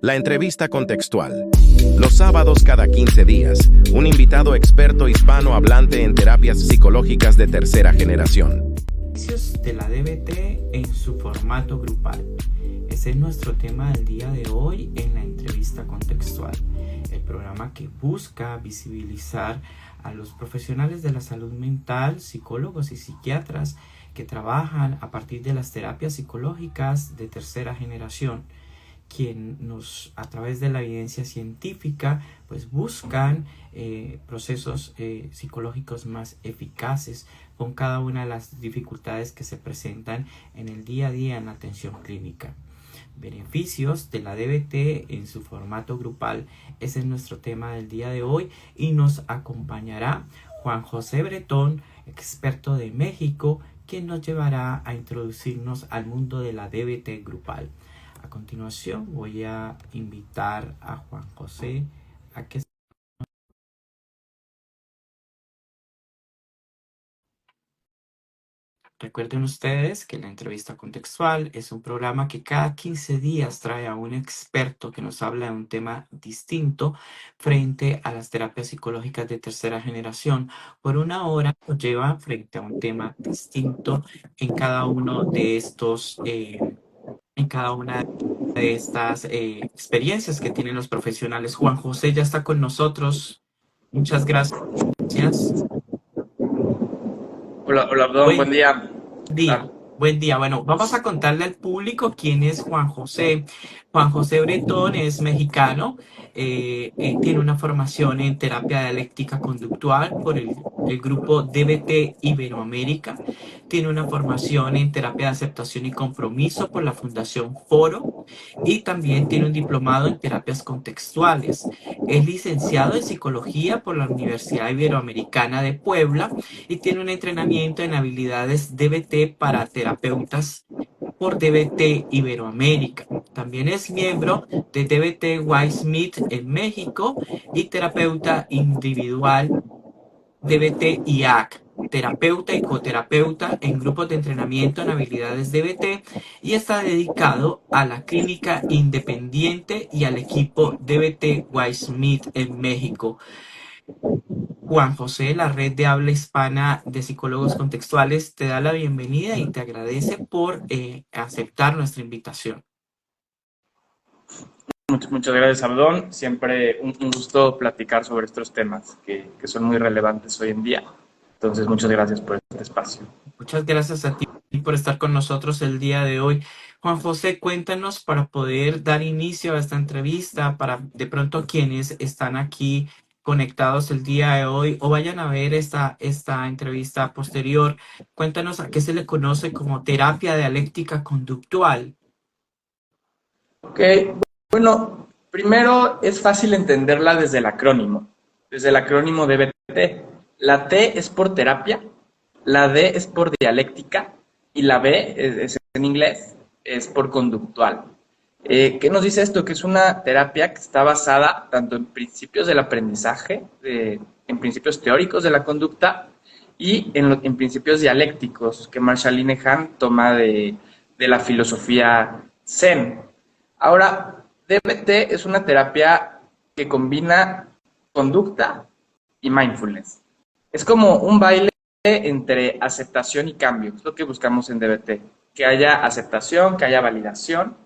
La entrevista contextual. Los sábados cada 15 días, un invitado experto hispanohablante en terapias psicológicas de tercera generación. Beneficios de la DBT en su formato grupal. Ese es nuestro tema del día de hoy en la entrevista contextual. El programa que busca visibilizar a los profesionales de la salud mental, psicólogos y psiquiatras que trabajan a partir de las terapias psicológicas de tercera generación, quienes a través de la evidencia científica pues buscan procesos psicológicos más eficaces con cada una de las dificultades que se presentan en el día a día en la atención clínica. Beneficios de la DBT en su formato grupal. Ese es nuestro tema del día de hoy y nos acompañará Juan José Bretón, experto de México, quien nos llevará a introducirnos al mundo de la DBT grupal. A continuación voy a invitar a Juan José a que... Recuerden ustedes que la entrevista contextual es un programa que cada 15 días trae a un experto que nos habla de un tema distinto frente a las terapias psicológicas de tercera generación. Por una hora nos lleva frente a un tema distinto en cada uno de estos en cada una de estas experiencias que tienen los profesionales. Juan José ya está con nosotros. Muchas gracias. Hola, Abdón, buen día. Día. Buen día. Bueno, vamos a contarle al público quién es Juan José. Juan José Bretón es mexicano, tiene una formación en terapia dialéctica conductual por el grupo DBT Iberoamérica, tiene una formación en terapia de aceptación y compromiso por la Fundación Foro y también tiene un diplomado en terapias contextuales. Es licenciado en psicología por la Universidad Iberoamericana de Puebla y tiene un entrenamiento en habilidades DBT para terapeutas por DBT Iberoamérica. También es miembro de DBT Wildsmith en México y terapeuta individual DBT IAC, terapeuta y coterapeuta en grupos de entrenamiento en habilidades DBT y está dedicado a la clínica independiente y al equipo DBT Wildsmith en México. Juan José, la red de habla hispana de psicólogos contextuales, te da la bienvenida y te agradece por aceptar nuestra invitación. Muchas gracias, Abdón. Siempre un gusto platicar sobre estos temas que son muy relevantes hoy en día. Entonces, muchas gracias por este espacio. Muchas gracias a ti por estar con nosotros el día de hoy. Juan José, cuéntanos para poder dar inicio a esta entrevista, para de pronto quienes están aquí conectados el día de hoy o vayan a ver esta entrevista posterior, cuéntanos a qué se le conoce como terapia dialéctica conductual. Ok, bueno, primero es fácil entenderla desde el acrónimo DBT. La T es por terapia, la D es por dialéctica y la B, es en inglés, es por conductual. ¿Qué nos dice esto? Que es una terapia que está basada tanto en principios del aprendizaje, en principios teóricos de la conducta y en principios dialécticos que Marshall Linehan toma de la filosofía Zen. Ahora, DBT es una terapia que combina conducta y mindfulness. Es como un baile entre aceptación y cambio. Es lo que buscamos en DBT. Que haya aceptación, que haya validación,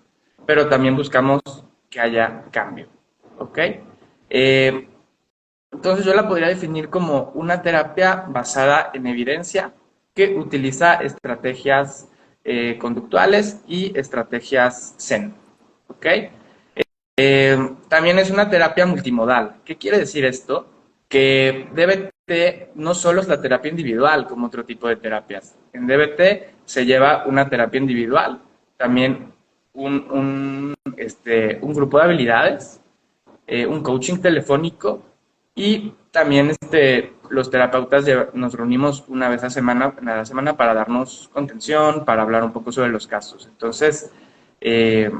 pero también buscamos que haya cambio. ¿Ok? Entonces yo la podría definir como una terapia basada en evidencia que utiliza estrategias conductuales y estrategias Zen. ¿Ok? También es una terapia multimodal. ¿Qué quiere decir esto? Que DBT no solo es la terapia individual como otro tipo de terapias. En DBT se lleva una terapia individual, también un grupo de habilidades, un coaching telefónico y también los terapeutas nos reunimos una vez a la semana para darnos contención, para hablar un poco sobre los casos. Entonces, es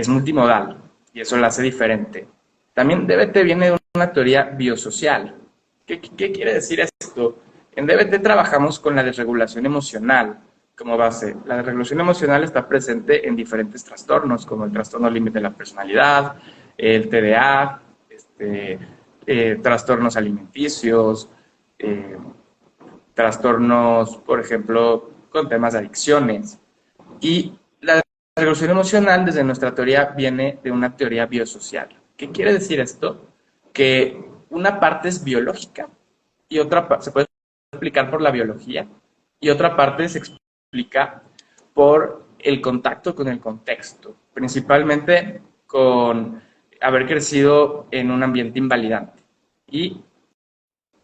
multimodal y eso la hace diferente. También DBT viene de una teoría biosocial. ¿Qué quiere decir esto? En DBT trabajamos con la desregulación emocional, como base. La desregulación emocional está presente en diferentes trastornos, como el trastorno límite de la personalidad, el TDA, trastornos alimenticios, trastornos, por ejemplo, con temas de adicciones. Y la regulación emocional, desde nuestra teoría, viene de una teoría biosocial. ¿Qué quiere decir esto? Que una parte es biológica y otra se puede explicar por la biología y otra parte se explica por el contacto con el contexto, principalmente con haber crecido en un ambiente invalidante. Y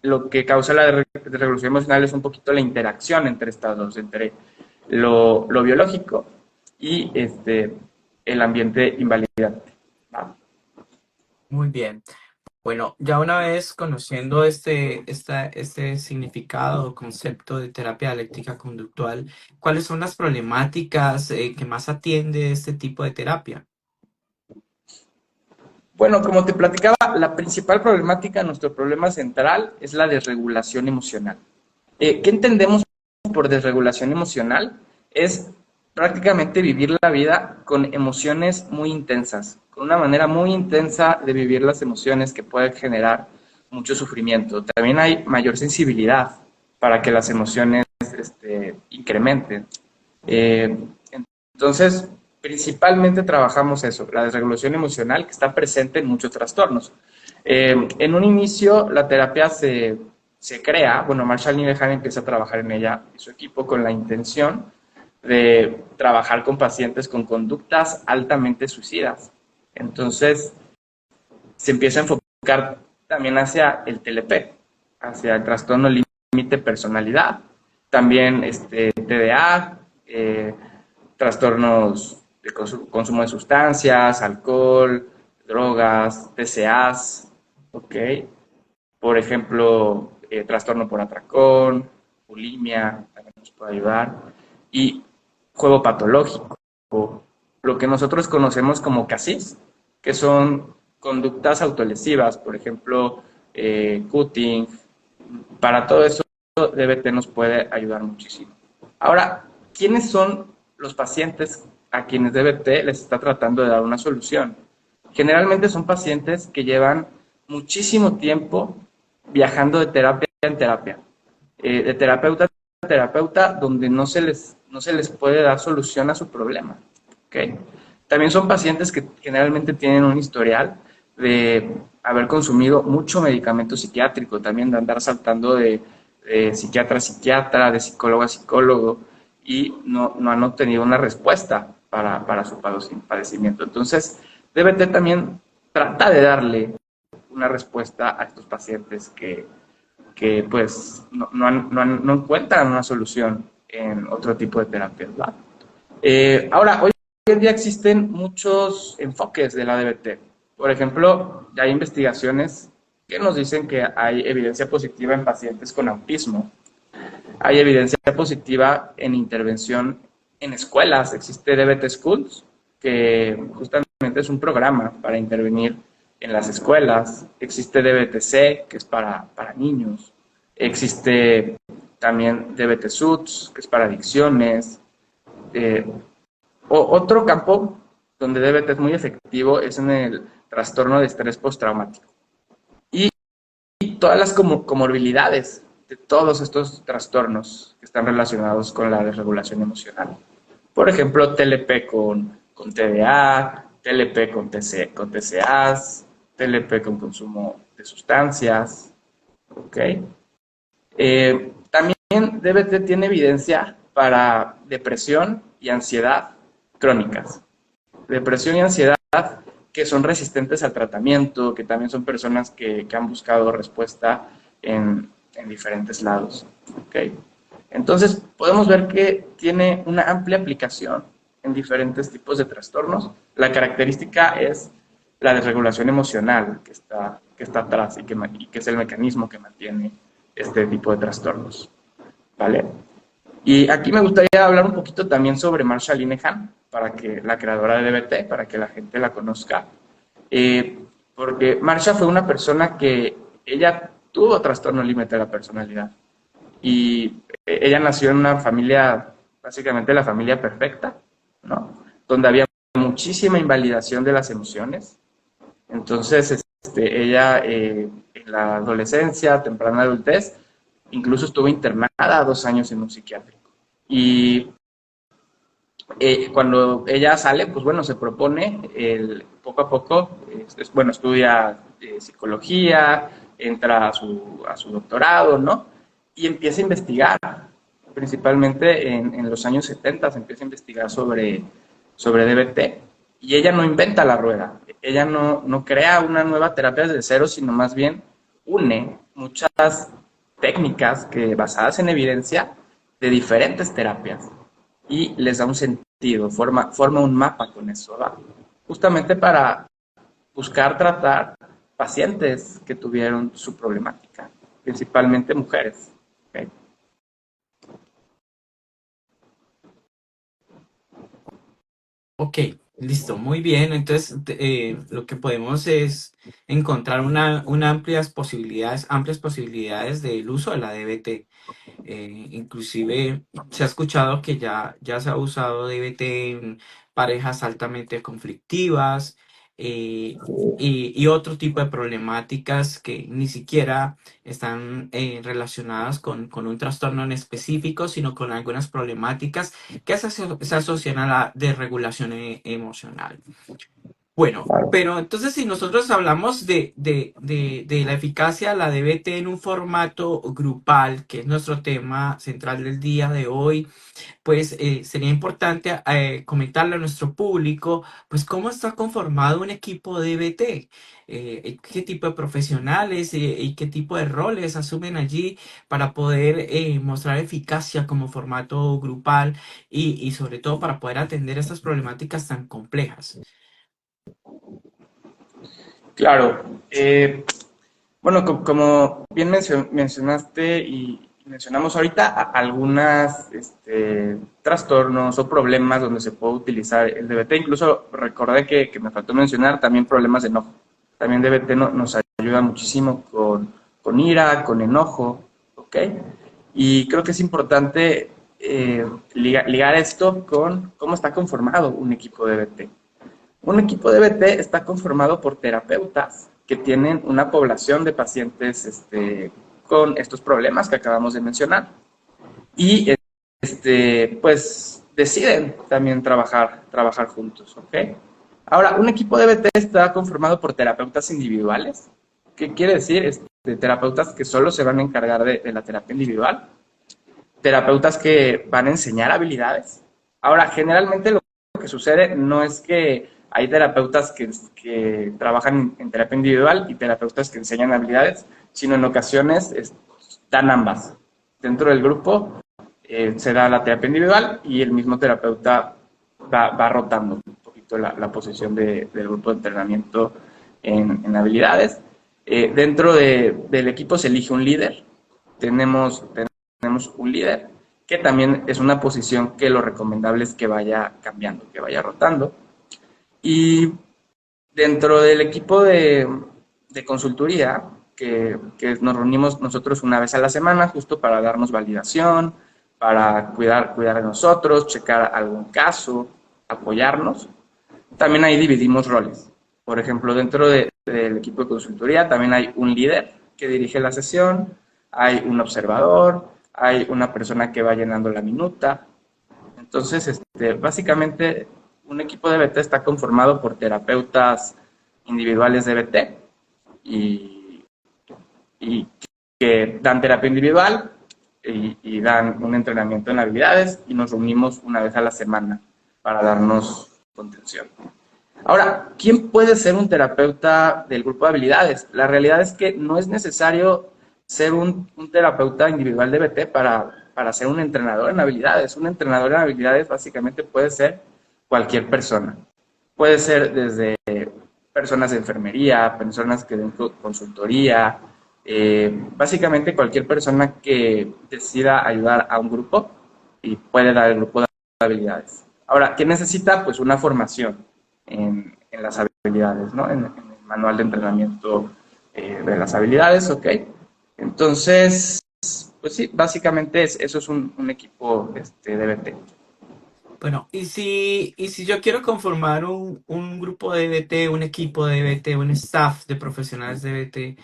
lo que causa la desregulación emocional es un poquito la interacción entre estas dos, entre lo biológico y el ambiente invalidante. ¿Va? Muy bien. Bueno, ya una vez conociendo este significado o concepto de terapia dialéctica conductual, ¿cuáles son las problemáticas que más atiende este tipo de terapia? Bueno, como te platicaba, la principal problemática, nuestro problema central, es la desregulación emocional. ¿Qué entendemos por desregulación emocional? Es prácticamente vivir la vida con emociones muy intensas, con una manera muy intensa de vivir las emociones que pueden generar mucho sufrimiento. También hay mayor sensibilidad para que las emociones incrementen. Entonces, principalmente trabajamos eso, la desregulación emocional, que está presente en muchos trastornos. En un inicio, la terapia se crea, bueno, Marshall Linehan empieza a trabajar en ella y su equipo con la intención de trabajar con pacientes con conductas altamente suicidas. Entonces, se empieza a enfocar también hacia el TLP, hacia el trastorno límite personalidad, también TDA, trastornos de consumo de sustancias, alcohol, drogas, TCAs, ¿ok? Por ejemplo, trastorno por atracón, bulimia, también nos puede ayudar, y juego patológico, lo que nosotros conocemos como CASIS, que son conductas autolesivas, por ejemplo, cutting. Para todo eso, DBT nos puede ayudar muchísimo. Ahora, ¿quiénes son los pacientes a quienes DBT les está tratando de dar una solución? Generalmente son pacientes que llevan muchísimo tiempo viajando de terapia en terapia, de terapeuta a terapeuta, donde no se les puede dar solución a su problema. ¿Okay? También son pacientes que generalmente tienen un historial de haber consumido mucho medicamento psiquiátrico, también de andar saltando de psiquiatra a psiquiatra, de psicólogo a psicólogo, y no han obtenido una respuesta para su padecimiento. Entonces, DBT también trata de darle una respuesta a estos pacientes que pues no encuentran una solución en otro tipo de terapia, ¿verdad? Ahora, hoy en día existen muchos enfoques de la DBT. Por ejemplo, hay investigaciones que nos dicen que hay evidencia positiva en pacientes con autismo. Hay evidencia positiva en intervención en escuelas. Existe DBT Schools, que justamente es un programa para intervenir en las escuelas. Existe DBT-C, que es para niños. Existe también DBT Suits, que es para adicciones. Otro campo donde DBT es muy efectivo es en el trastorno de estrés postraumático. Y todas las comorbilidades de todos estos trastornos que están relacionados con la desregulación emocional. Por ejemplo, TLP con TDA, TLP con TCAs, TLP con consumo de sustancias. ¿Ok? También DBT tiene evidencia para depresión y ansiedad crónicas. Depresión y ansiedad que son resistentes al tratamiento, que también son personas que han buscado respuesta en diferentes lados. ¿Okay? Entonces, podemos ver que tiene una amplia aplicación en diferentes tipos de trastornos. La característica es la desregulación emocional que está atrás y que es el mecanismo que mantiene este tipo de trastornos. ¿Vale? Y aquí me gustaría hablar un poquito también sobre Marshall Linehan, para que la creadora de DBT, para que la gente la conozca. Porque Marshall fue una persona que ella tuvo trastorno límite de la personalidad. Y ella nació en una familia básicamente la familia perfecta, ¿no? Donde había muchísima invalidación de las emociones. Entonces, ella en la adolescencia, temprana adultez, incluso estuvo internada 2 años en un psiquiátrico. Y cuando ella sale, pues bueno, se propone poco a poco, bueno, estudia psicología, entra a su doctorado, ¿no? Y empieza a investigar, principalmente en los años 70, se empieza a investigar sobre DBT. Y ella no inventa la rueda, ella no crea una nueva terapia desde cero, sino más bien une muchas técnicas que, basadas en evidencia de diferentes terapias, y les da un sentido, forma un mapa con eso, ¿va? Justamente para buscar tratar pacientes que tuvieron su problemática, principalmente mujeres. ¿Okay? Ok, listo, muy bien. Entonces, lo que podemos es encontrar amplias posibilidades del uso de la DBT. Inclusive se ha escuchado que ya se ha usado DBT en parejas altamente conflictivas, eh, y otro tipo de problemáticas que ni siquiera están relacionadas con un trastorno en específico, sino con algunas problemáticas que se asocian a la desregulación emocional. Bueno, pero entonces si nosotros hablamos de la eficacia de la DBT en un formato grupal, que es nuestro tema central del día de hoy, pues sería importante comentarle a nuestro público, pues cómo está conformado un equipo DBT, qué tipo de profesionales y qué tipo de roles asumen allí para poder mostrar eficacia como formato grupal y sobre todo para poder atender estas problemáticas tan complejas. Claro. Bueno, como bien mencionaste y mencionamos ahorita, algunas trastornos o problemas donde se puede utilizar el DBT. Incluso recordé que me faltó mencionar también problemas de enojo. También DBT nos ayuda muchísimo con ira, con enojo, ¿ok? Y creo que es importante ligar esto con cómo está conformado un equipo DBT. Un equipo DBT está conformado por terapeutas que tienen una población de pacientes con estos problemas que acabamos de mencionar, y pues deciden también trabajar juntos, ¿ok? Ahora, un equipo DBT está conformado por terapeutas individuales. ¿Qué quiere decir? Terapeutas que solo se van a encargar de la terapia individual, terapeutas que van a enseñar habilidades. Ahora, generalmente lo que sucede no es que hay terapeutas que trabajan en terapia individual y terapeutas que enseñan habilidades, sino en ocasiones dan ambas. Dentro del grupo se da la terapia individual y el mismo terapeuta va rotando un poquito la posición del grupo de entrenamiento en habilidades. Dentro del equipo se elige un líder. Tenemos un líder, que también es una posición que lo recomendable es que vaya cambiando, que vaya rotando. Y dentro del equipo de consultoría, que nos reunimos nosotros una vez a la semana, justo para darnos validación, para cuidar de nosotros, checar algún caso, apoyarnos. También ahí dividimos roles. Por ejemplo, dentro del equipo de consultoría también hay un líder que dirige la sesión, hay un observador, hay una persona que va llenando la minuta. Entonces, básicamente, un equipo de DBT está conformado por terapeutas individuales de DBT y que dan terapia individual y dan un entrenamiento en habilidades, y nos reunimos una vez a la semana para darnos contención. Ahora, ¿quién puede ser un terapeuta del grupo de habilidades? La realidad es que no es necesario ser un terapeuta individual de DBT para ser un entrenador en habilidades. Un entrenador en habilidades básicamente puede ser cualquier persona. Puede ser desde personas de enfermería, personas que den consultoría, básicamente cualquier persona que decida ayudar a un grupo y puede dar el grupo de habilidades. Ahora, ¿qué necesita? Pues una formación en las habilidades, ¿no? En el manual de entrenamiento de las habilidades, ¿ok? Entonces, pues sí, básicamente eso es un equipo DBT. Bueno, y si yo quiero conformar un grupo de DBT, un equipo de DBT, un staff de profesionales de DBT,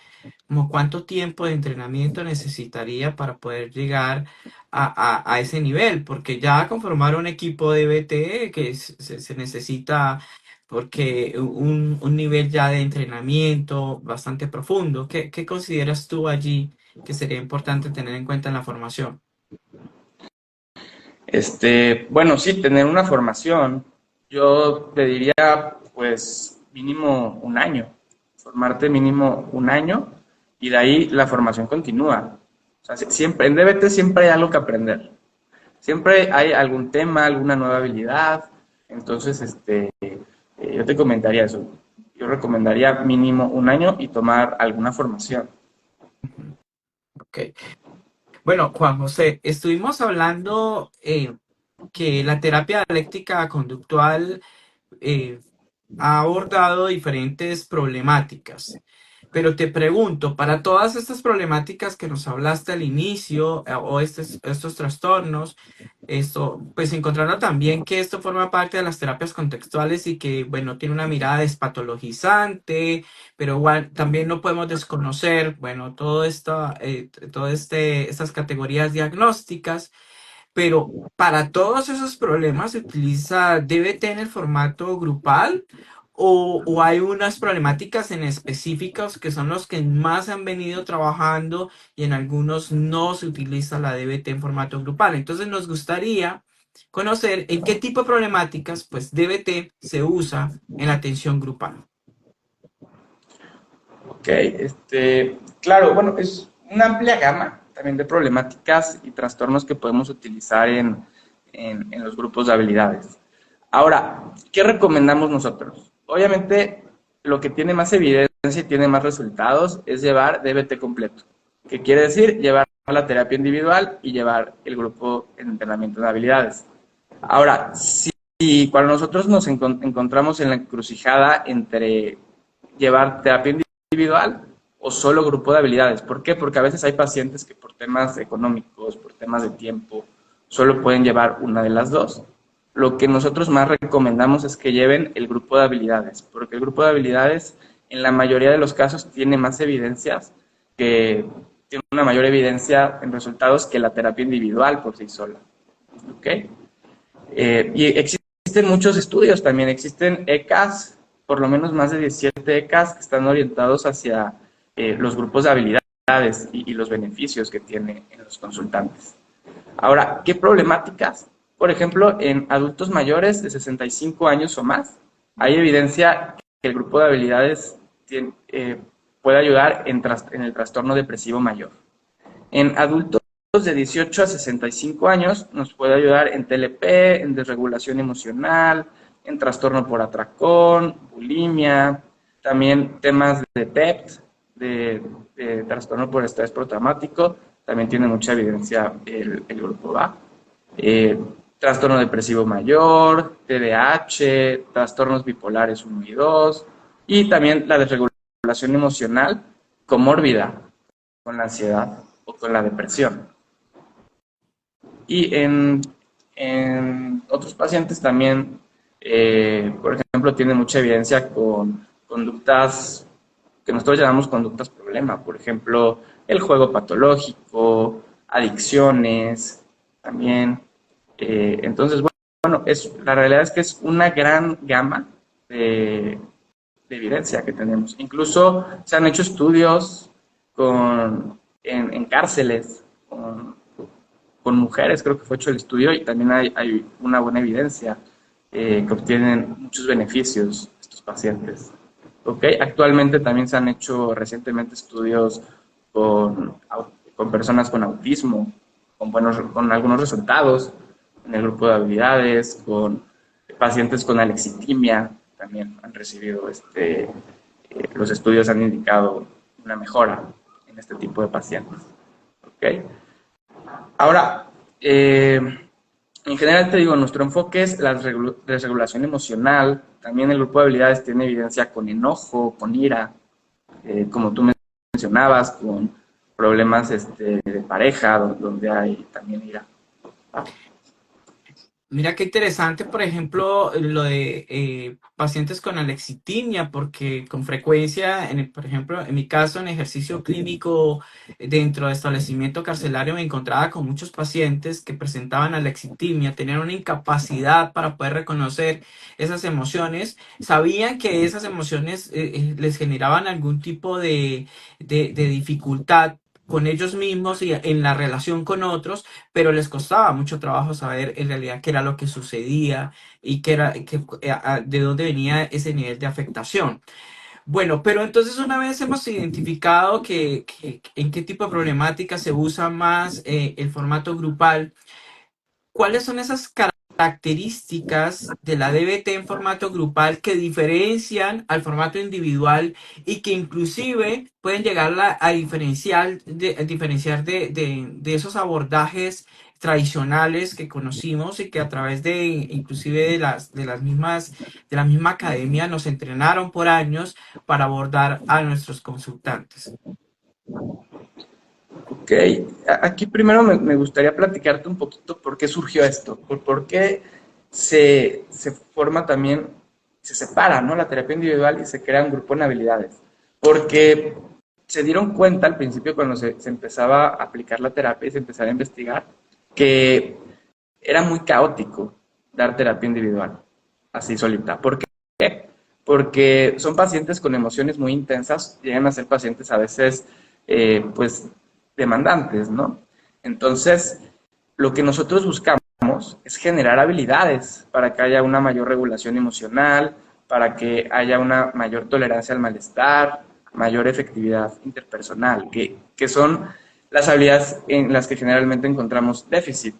¿como cuánto tiempo de entrenamiento necesitaría para poder llegar a ese nivel? Porque ya conformar un equipo de DBT que se necesita porque un nivel ya de entrenamiento bastante profundo. ¿Qué consideras tú allí que sería importante tener en cuenta en la formación? Bueno, sí, tener una formación, yo te diría, pues, mínimo un año, formarte mínimo un año y de ahí la formación continúa. O sea, siempre, en DBT siempre hay algo que aprender, siempre hay algún tema, alguna nueva habilidad, entonces, yo te comentaría eso, yo recomendaría mínimo un año y tomar alguna formación. Ok. Bueno, Juan José, estuvimos hablando que la terapia dialéctica conductual eh, ha abordado diferentes problemáticas. Pero te pregunto, para todas estas problemáticas que nos hablaste al inicio, o estos trastornos, esto, pues encontrando también que esto forma parte de las terapias contextuales y que, bueno, tiene una mirada despatologizante, pero igual también no podemos desconocer, bueno, estas categorías diagnósticas. Pero para todos esos problemas se utiliza DBT en el formato grupal o hay unas problemáticas en específicos que son los que más han venido trabajando y en algunos no se utiliza la DBT en formato grupal. Entonces nos gustaría conocer en qué tipo de problemáticas pues DBT se usa en la atención grupal. Ok, claro, bueno, es una amplia gama también de problemáticas y trastornos que podemos utilizar en los grupos de habilidades. Ahora, ¿qué recomendamos nosotros? Obviamente, lo que tiene más evidencia y tiene más resultados es llevar DBT completo, que quiere decir llevar la terapia individual y llevar el grupo en entrenamiento de habilidades. Ahora, si cuando nosotros nos encontramos en la encrucijada entre llevar terapia individual o solo grupo de habilidades. ¿Por qué? Porque a veces hay pacientes que por temas económicos, por temas de tiempo, solo pueden llevar una de las dos. Lo que nosotros más recomendamos es que lleven el grupo de habilidades, porque el grupo de habilidades en la mayoría de los casos tiene más evidencias, que tiene una mayor evidencia en resultados que la terapia individual por sí sola. ¿Ok? Y existen muchos estudios también, existen ECAs, por lo menos más de 17 ECAs que están orientados hacia los grupos de habilidades y los beneficios que tiene en los consultantes. Ahora, ¿qué problemáticas? Por ejemplo, en adultos mayores de 65 años o más, hay evidencia que el grupo de habilidades puede ayudar en el trastorno depresivo mayor. En adultos de 18 a 65 años nos puede ayudar en TLP, en desregulación emocional, en trastorno por atracón, bulimia, también temas de TEPT, de trastorno por estrés postraumático, también tiene mucha evidencia el grupo A. Trastorno depresivo mayor, TDAH, trastornos bipolares 1 y 2, y también la desregulación emocional comórbida con la ansiedad o con la depresión. Y en otros pacientes también, por ejemplo, tiene mucha evidencia con conductas que nosotros llamamos conductas problema, por ejemplo, el juego patológico, adicciones, también. Entonces, bueno, la realidad es que es una gran gama de evidencia que tenemos. Incluso se han hecho estudios en cárceles, con mujeres, creo que fue hecho el estudio, y también hay una buena evidencia que obtienen muchos beneficios estos pacientes. ¿Okay? Actualmente también se han hecho recientemente estudios con personas con autismo, con algunos resultados en el grupo de habilidades, con pacientes con alexitimia, también han recibido, los estudios han indicado una mejora en este tipo de pacientes. ¿Okay? Ahora, en general te digo, nuestro enfoque es la desregulación emocional. También el grupo de habilidades tiene evidencia con enojo, con ira, como tú mencionabas, con problemas de pareja, donde hay también ira. Mira qué interesante, por ejemplo, lo de pacientes con alexitimia, porque con frecuencia, por ejemplo, en mi caso, en ejercicio clínico dentro de establecimiento carcelario, me encontraba con muchos pacientes que presentaban alexitimia, tenían una incapacidad para poder reconocer esas emociones, sabían que esas emociones les generaban algún tipo de dificultad con ellos mismos y en la relación con otros, pero les costaba mucho trabajo saber en realidad qué era lo que sucedía y de dónde venía ese nivel de afectación. Bueno, pero entonces una vez hemos identificado en qué tipo de problemática se usa más el formato grupal, ¿cuáles son esas características de la DBT en formato grupal que diferencian al formato individual y que inclusive pueden llegar a diferenciar de esos abordajes tradicionales que conocimos y que a través de inclusive de la misma academia nos entrenaron por años para abordar a nuestros consultantes? Ok, aquí primero me gustaría platicarte un poquito por qué surgió esto, por qué se forma también, se separa, ¿no?, la terapia individual y se crea un grupo en habilidades. Porque se dieron cuenta al principio cuando se empezaba a aplicar la terapia y se empezaba a investigar que era muy caótico dar terapia individual, así solita. ¿Por qué? Porque son pacientes con emociones muy intensas, llegan a ser pacientes a veces, pues, demandantes, ¿no? Entonces, lo que nosotros buscamos es generar habilidades para que haya una mayor regulación emocional, para que haya una mayor tolerancia al malestar, mayor efectividad interpersonal, que son las habilidades en las que generalmente encontramos déficit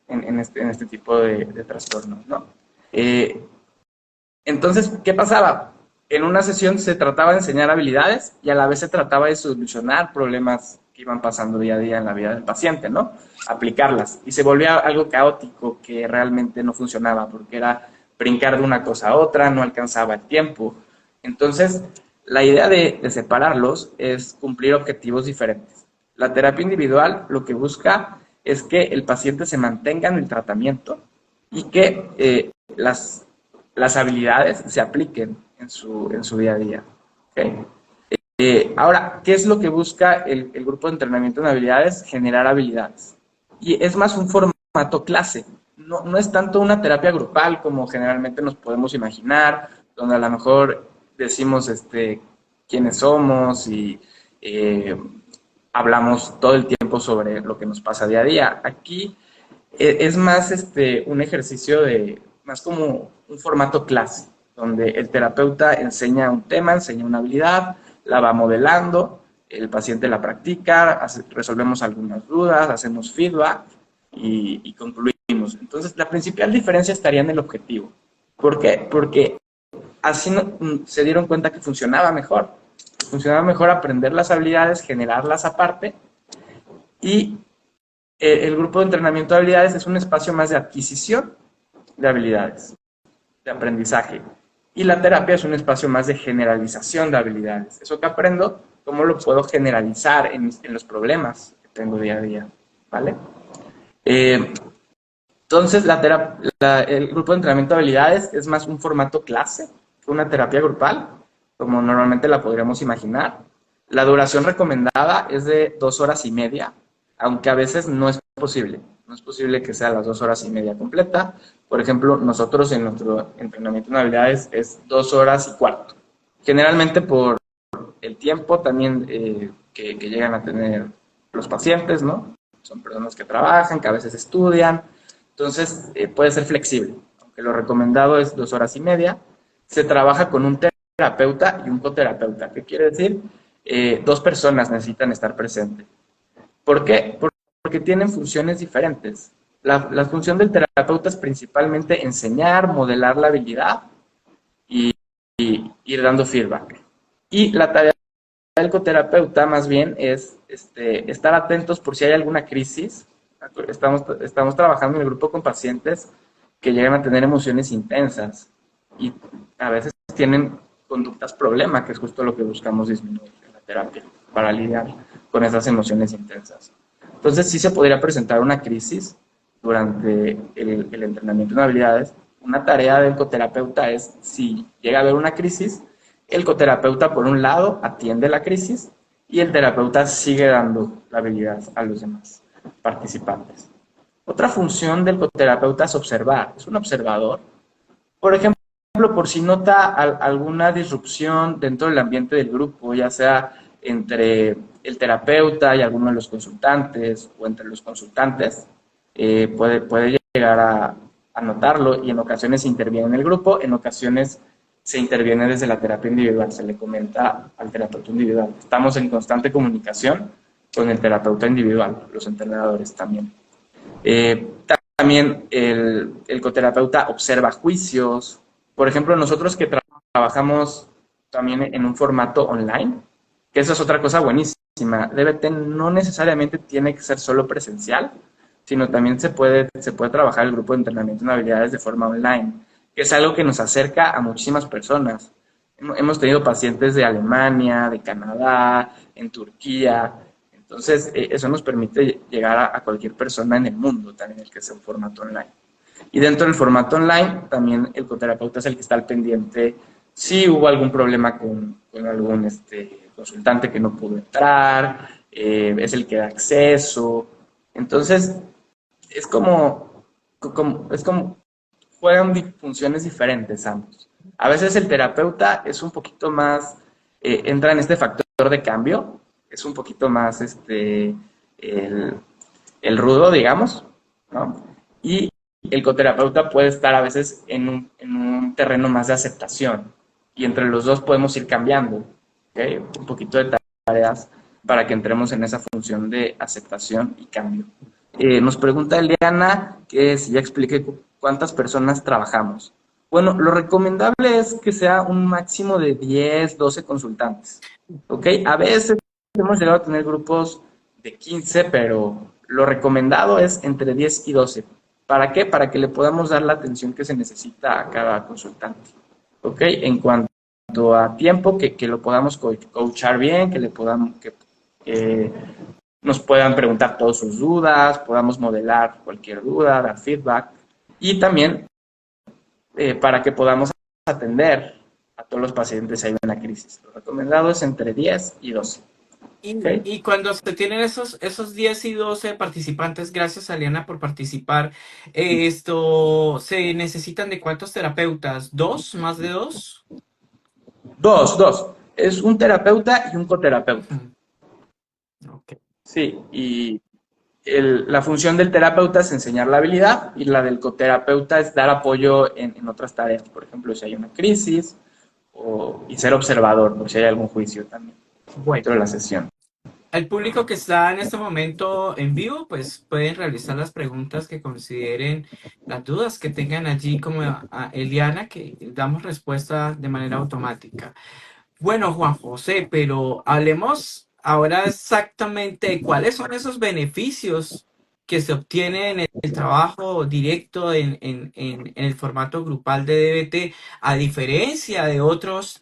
en este tipo de trastornos, ¿no? Entonces, ¿qué pasaba? En una sesión se trataba de enseñar habilidades y a la vez se trataba de solucionar problemas que iban pasando día a día en la vida del paciente, ¿no? Aplicarlas. Y se volvía algo caótico que realmente no funcionaba porque era brincar de una cosa a otra, no alcanzaba el tiempo. Entonces, la idea de separarlos es cumplir objetivos diferentes. La terapia individual lo que busca es que el paciente se mantenga en el tratamiento y que las habilidades se apliquen en su día a día. ¿Okay? Ahora, ¿qué es lo que busca el grupo de entrenamiento en habilidades? Generar habilidades. Y es más un formato clase. No es tanto una terapia grupal como generalmente nos podemos imaginar, donde a lo mejor decimos quiénes somos y hablamos todo el tiempo sobre lo que nos pasa día a día. Aquí es más un ejercicio más como un formato clase, donde el terapeuta enseña un tema, enseña una habilidad, la va modelando, el paciente la practica, resolvemos algunas dudas, hacemos feedback y concluimos. Entonces, la principal diferencia estaría en el objetivo. ¿Por qué? Porque así se dieron cuenta que funcionaba mejor. Funcionaba mejor aprender las habilidades, generarlas aparte, y el grupo de entrenamiento de habilidades es un espacio más de adquisición de habilidades, de aprendizaje. Y la terapia es un espacio más de generalización de habilidades. Eso que aprendo, ¿cómo lo puedo generalizar en los problemas que tengo día a día? ¿Vale? Entonces, el grupo de entrenamiento de habilidades es más un formato clase que una terapia grupal, como normalmente la podríamos imaginar. La duración recomendada es de 2 horas y media, aunque a veces no es posible. No es posible que sea las 2 horas y media completa. Por ejemplo, nosotros en nuestro entrenamiento en habilidades es 2 horas y cuarto. Generalmente por el tiempo también que llegan a tener los pacientes, ¿no? Son personas que trabajan, que a veces estudian. Entonces, puede ser flexible. Aunque lo recomendado es 2 horas y media. Se trabaja con un terapeuta y un coterapeuta. ¿Qué quiere decir? 2 personas necesitan estar presentes. ¿Por qué? Porque tienen funciones diferentes. La función del terapeuta es principalmente enseñar, modelar la habilidad y ir dando feedback. Y la tarea del coterapeuta más bien es estar atentos por si hay alguna crisis. Estamos trabajando en el grupo con pacientes que llegan a tener emociones intensas y a veces tienen conductas problema, que es justo lo que buscamos disminuir en la terapia para lidiar con esas emociones intensas. Entonces sí se podría presentar una crisis durante el entrenamiento en habilidades, una tarea del coterapeuta es, si llega a haber una crisis, el coterapeuta, por un lado, atiende la crisis y el terapeuta sigue dando la habilidad a los demás participantes. Otra función del coterapeuta es observar, es un observador. Por ejemplo, por si nota alguna disrupción dentro del ambiente del grupo, ya sea entre el terapeuta y alguno de los consultantes o entre los consultantes, puede llegar a notarlo y en ocasiones interviene en el grupo, en ocasiones se interviene desde la terapia individual, se le comenta al terapeuta individual. Estamos en constante comunicación con el terapeuta individual, los entrenadores también. También el coterapeuta observa juicios. Por ejemplo, nosotros que trabajamos también en un formato online, que eso es otra cosa buenísima. DBT no necesariamente tiene que ser solo presencial, sino también se puede trabajar el grupo de entrenamiento en habilidades de forma online, que es algo que nos acerca a muchísimas personas. Hemos tenido pacientes de Alemania, de Canadá, en Turquía. Entonces, eso nos permite llegar a cualquier persona en el mundo, también el que sea un formato online. Y dentro del formato online, también el coterapeuta es el que está al pendiente si hubo algún problema con algún consultante que no pudo entrar, es el que da acceso. Entonces, es como juegan funciones diferentes ambos. A veces el terapeuta es un poquito más, entra en este factor de cambio, es un poquito más el rudo, digamos, ¿no? Y el coterapeuta puede estar a veces en un terreno más de aceptación. Y entre los dos podemos ir cambiando, ¿okay? Un poquito de tareas para que entremos en esa función de aceptación y cambio. Nos pregunta Eliana que si ya expliqué cuántas personas trabajamos. Bueno, lo recomendable es que sea un máximo de 10, 12 consultantes. ¿Ok? A veces hemos llegado a tener grupos de 15, pero lo recomendado es entre 10 y 12. ¿Para qué? Para que le podamos dar la atención que se necesita a cada consultante. ¿Ok? En cuanto a tiempo, que lo podamos coachar bien, que le podamos... nos puedan preguntar todas sus dudas, podamos modelar cualquier duda, dar feedback y también para que podamos atender a todos los pacientes si hay una crisis. Lo recomendado es entre 10 y 12. ¿Okay? Y cuando se tienen esos 10 y 12 participantes, gracias Aliana por participar, ¿se necesitan de cuántos terapeutas? ¿Dos? ¿Más de dos? Dos. Es un terapeuta y un coterapeuta. Okay. Sí, y la función del terapeuta es enseñar la habilidad y la del coterapeuta es dar apoyo en otras tareas. Por ejemplo, si hay una crisis y ser observador, por si hay algún juicio también dentro de la sesión. El público que está en este momento en vivo, pues pueden realizar las preguntas que consideren, las dudas que tengan allí, como a Eliana, que damos respuesta de manera automática. Bueno, Juan José, pero hablemos ahora exactamente de cuáles son esos beneficios que se obtienen en el trabajo directo en el formato grupal de DBT, a diferencia de otras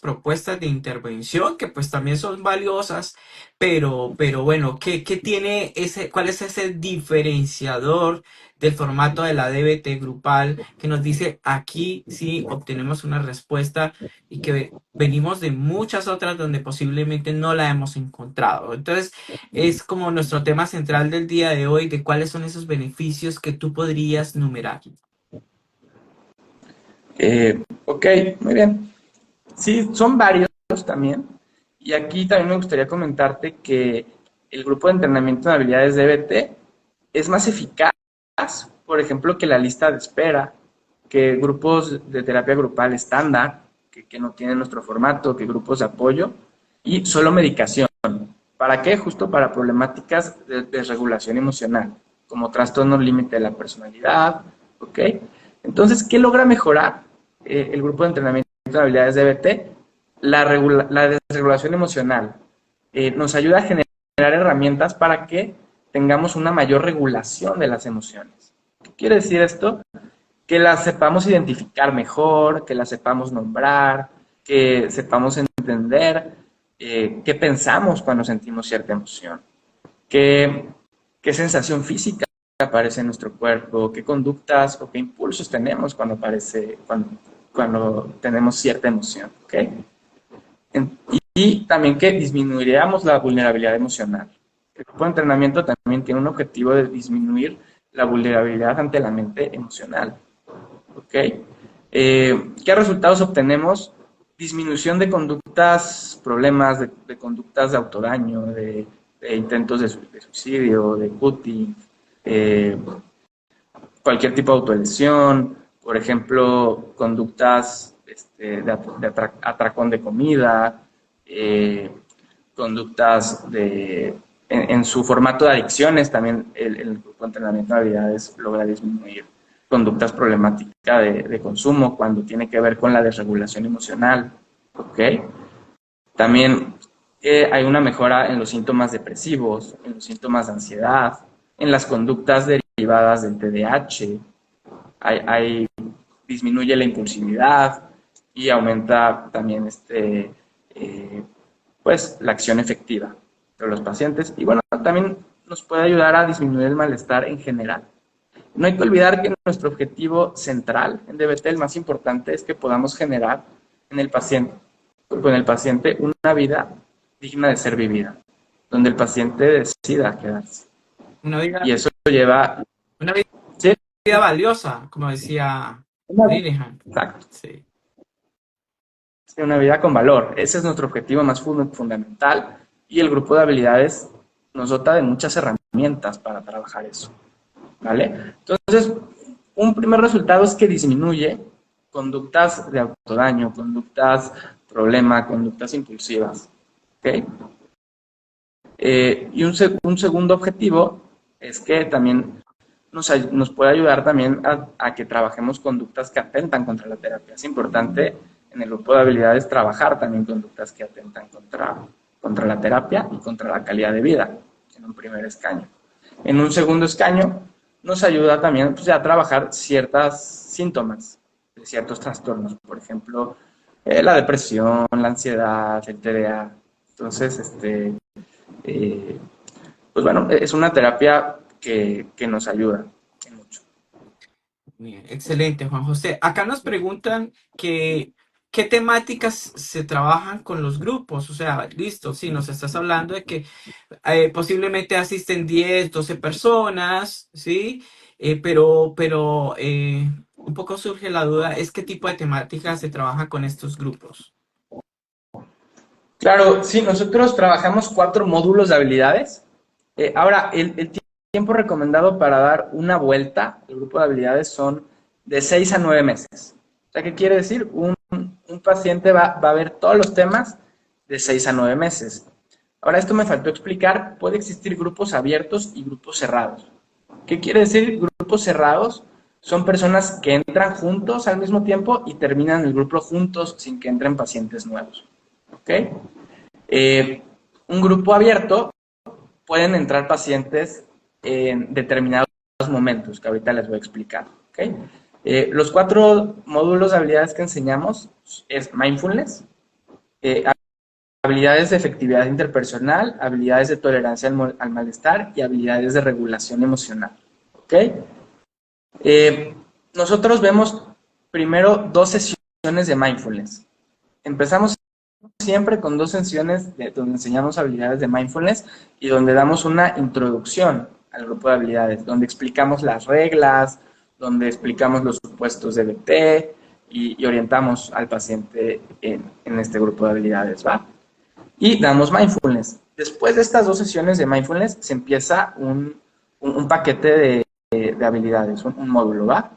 propuestas de intervención que pues también son valiosas, pero bueno, ¿qué tiene cuál es ese diferenciador del formato de la DBT grupal que nos dice aquí sí obtenemos una respuesta y que venimos de muchas otras donde posiblemente no la hemos encontrado? Entonces, es como nuestro tema central del día de hoy, de cuáles son esos beneficios que tú podrías numerar. Ok, muy bien. Sí, son varios también. Y aquí también me gustaría comentarte que el grupo de entrenamiento de habilidades DBT es más eficaz, por ejemplo, que la lista de espera, que grupos de terapia grupal estándar, que no tienen nuestro formato, que grupos de apoyo, y solo medicación. ¿Para qué? Justo para problemáticas de desregulación emocional, como trastorno límite de la personalidad, ¿ok? Entonces, ¿qué logra mejorar el grupo de entrenamiento de habilidades DBT? La desregulación emocional. Nos ayuda a generar herramientas para que tengamos una mayor regulación de las emociones. ¿Qué quiere decir esto? Que las sepamos identificar mejor, que las sepamos nombrar, que sepamos entender qué pensamos cuando sentimos cierta emoción, qué sensación física aparece en nuestro cuerpo, qué conductas o qué impulsos tenemos cuando tenemos cierta emoción, ¿ok? Y también que disminuiríamos la vulnerabilidad emocional. El grupo de entrenamiento también tiene un objetivo de disminuir la vulnerabilidad ante la mente emocional, ¿ok? ¿Qué resultados obtenemos? Disminución de conductas, problemas de conductas de autodaño, de intentos de suicidio, de cutting, cualquier tipo de autolesión, por ejemplo, conductas de atracón de comida, conductas en su formato de adicciones, también el grupo de entrenamiento de habilidades logra disminuir conductas problemáticas de consumo cuando tiene que ver con la desregulación emocional, ¿ok? También hay una mejora en los síntomas depresivos, en los síntomas de ansiedad, en las conductas derivadas del TDAH, disminuye la impulsividad y aumenta también pues, la acción efectiva de los pacientes. Y bueno, también nos puede ayudar a disminuir el malestar en general. No hay que olvidar que nuestro objetivo central en DBT, el más importante, es que podamos generar con el paciente una vida digna de ser vivida, donde el paciente decida quedarse. Una vida, Y eso lleva... una vida ¿Sí? valiosa, como decía Linehan. Exacto. Sí. Una vida con valor. Ese es nuestro objetivo más fundamental y el grupo de habilidades nos dota de muchas herramientas para trabajar eso, ¿vale? Entonces, un primer resultado es que disminuye conductas de autodaño, conductas problema, conductas impulsivas, ¿ok? Y un segundo objetivo es que también nos puede ayudar también a que trabajemos conductas que atentan contra la terapia. Es importante en el grupo de habilidades trabajar también conductas que atentan contra la terapia y contra la calidad de vida, en un primer escaño. En un segundo escaño, nos ayuda también pues, a trabajar ciertos síntomas de ciertos trastornos, por ejemplo, la depresión, la ansiedad, el TDA. Entonces, pues bueno, es una terapia que nos ayuda mucho. Bien, excelente, Juan José. Acá nos preguntan qué temáticas se trabajan con los grupos. O sea, listo, sí, nos estás hablando de que posiblemente asisten 10, 12 personas, ¿sí? Pero un poco surge la duda, ¿es qué tipo de temáticas se trabaja con estos grupos? Claro, sí, nosotros trabajamos 4 módulos de habilidades. Ahora, el tiempo recomendado para dar una vuelta al grupo de habilidades son de 6 a 9 meses. O sea, ¿qué quiere decir? Un paciente va a ver todos los temas de 6 a 9 meses. Ahora, esto me faltó explicar, puede existir grupos abiertos y grupos cerrados. ¿Qué quiere decir grupos cerrados? Son personas que entran juntos al mismo tiempo y terminan el grupo juntos sin que entren pacientes nuevos. ¿Ok? Un grupo abierto pueden entrar pacientes en determinados momentos, que ahorita les voy a explicar. ¿Okay? Los 4 módulos de habilidades que enseñamos es mindfulness, habilidades de efectividad interpersonal, habilidades de tolerancia al malestar y habilidades de regulación emocional. ¿Okay? Nosotros vemos primero 2 sesiones de mindfulness. Empezamos siempre con 2 sesiones donde enseñamos habilidades de mindfulness y donde damos una introducción al grupo de habilidades, donde explicamos las reglas, donde explicamos los supuestos de DBT y orientamos al paciente en este grupo de habilidades, ¿va? Y damos mindfulness. Después de estas 2 sesiones de mindfulness se empieza un paquete de habilidades, un módulo, ¿va?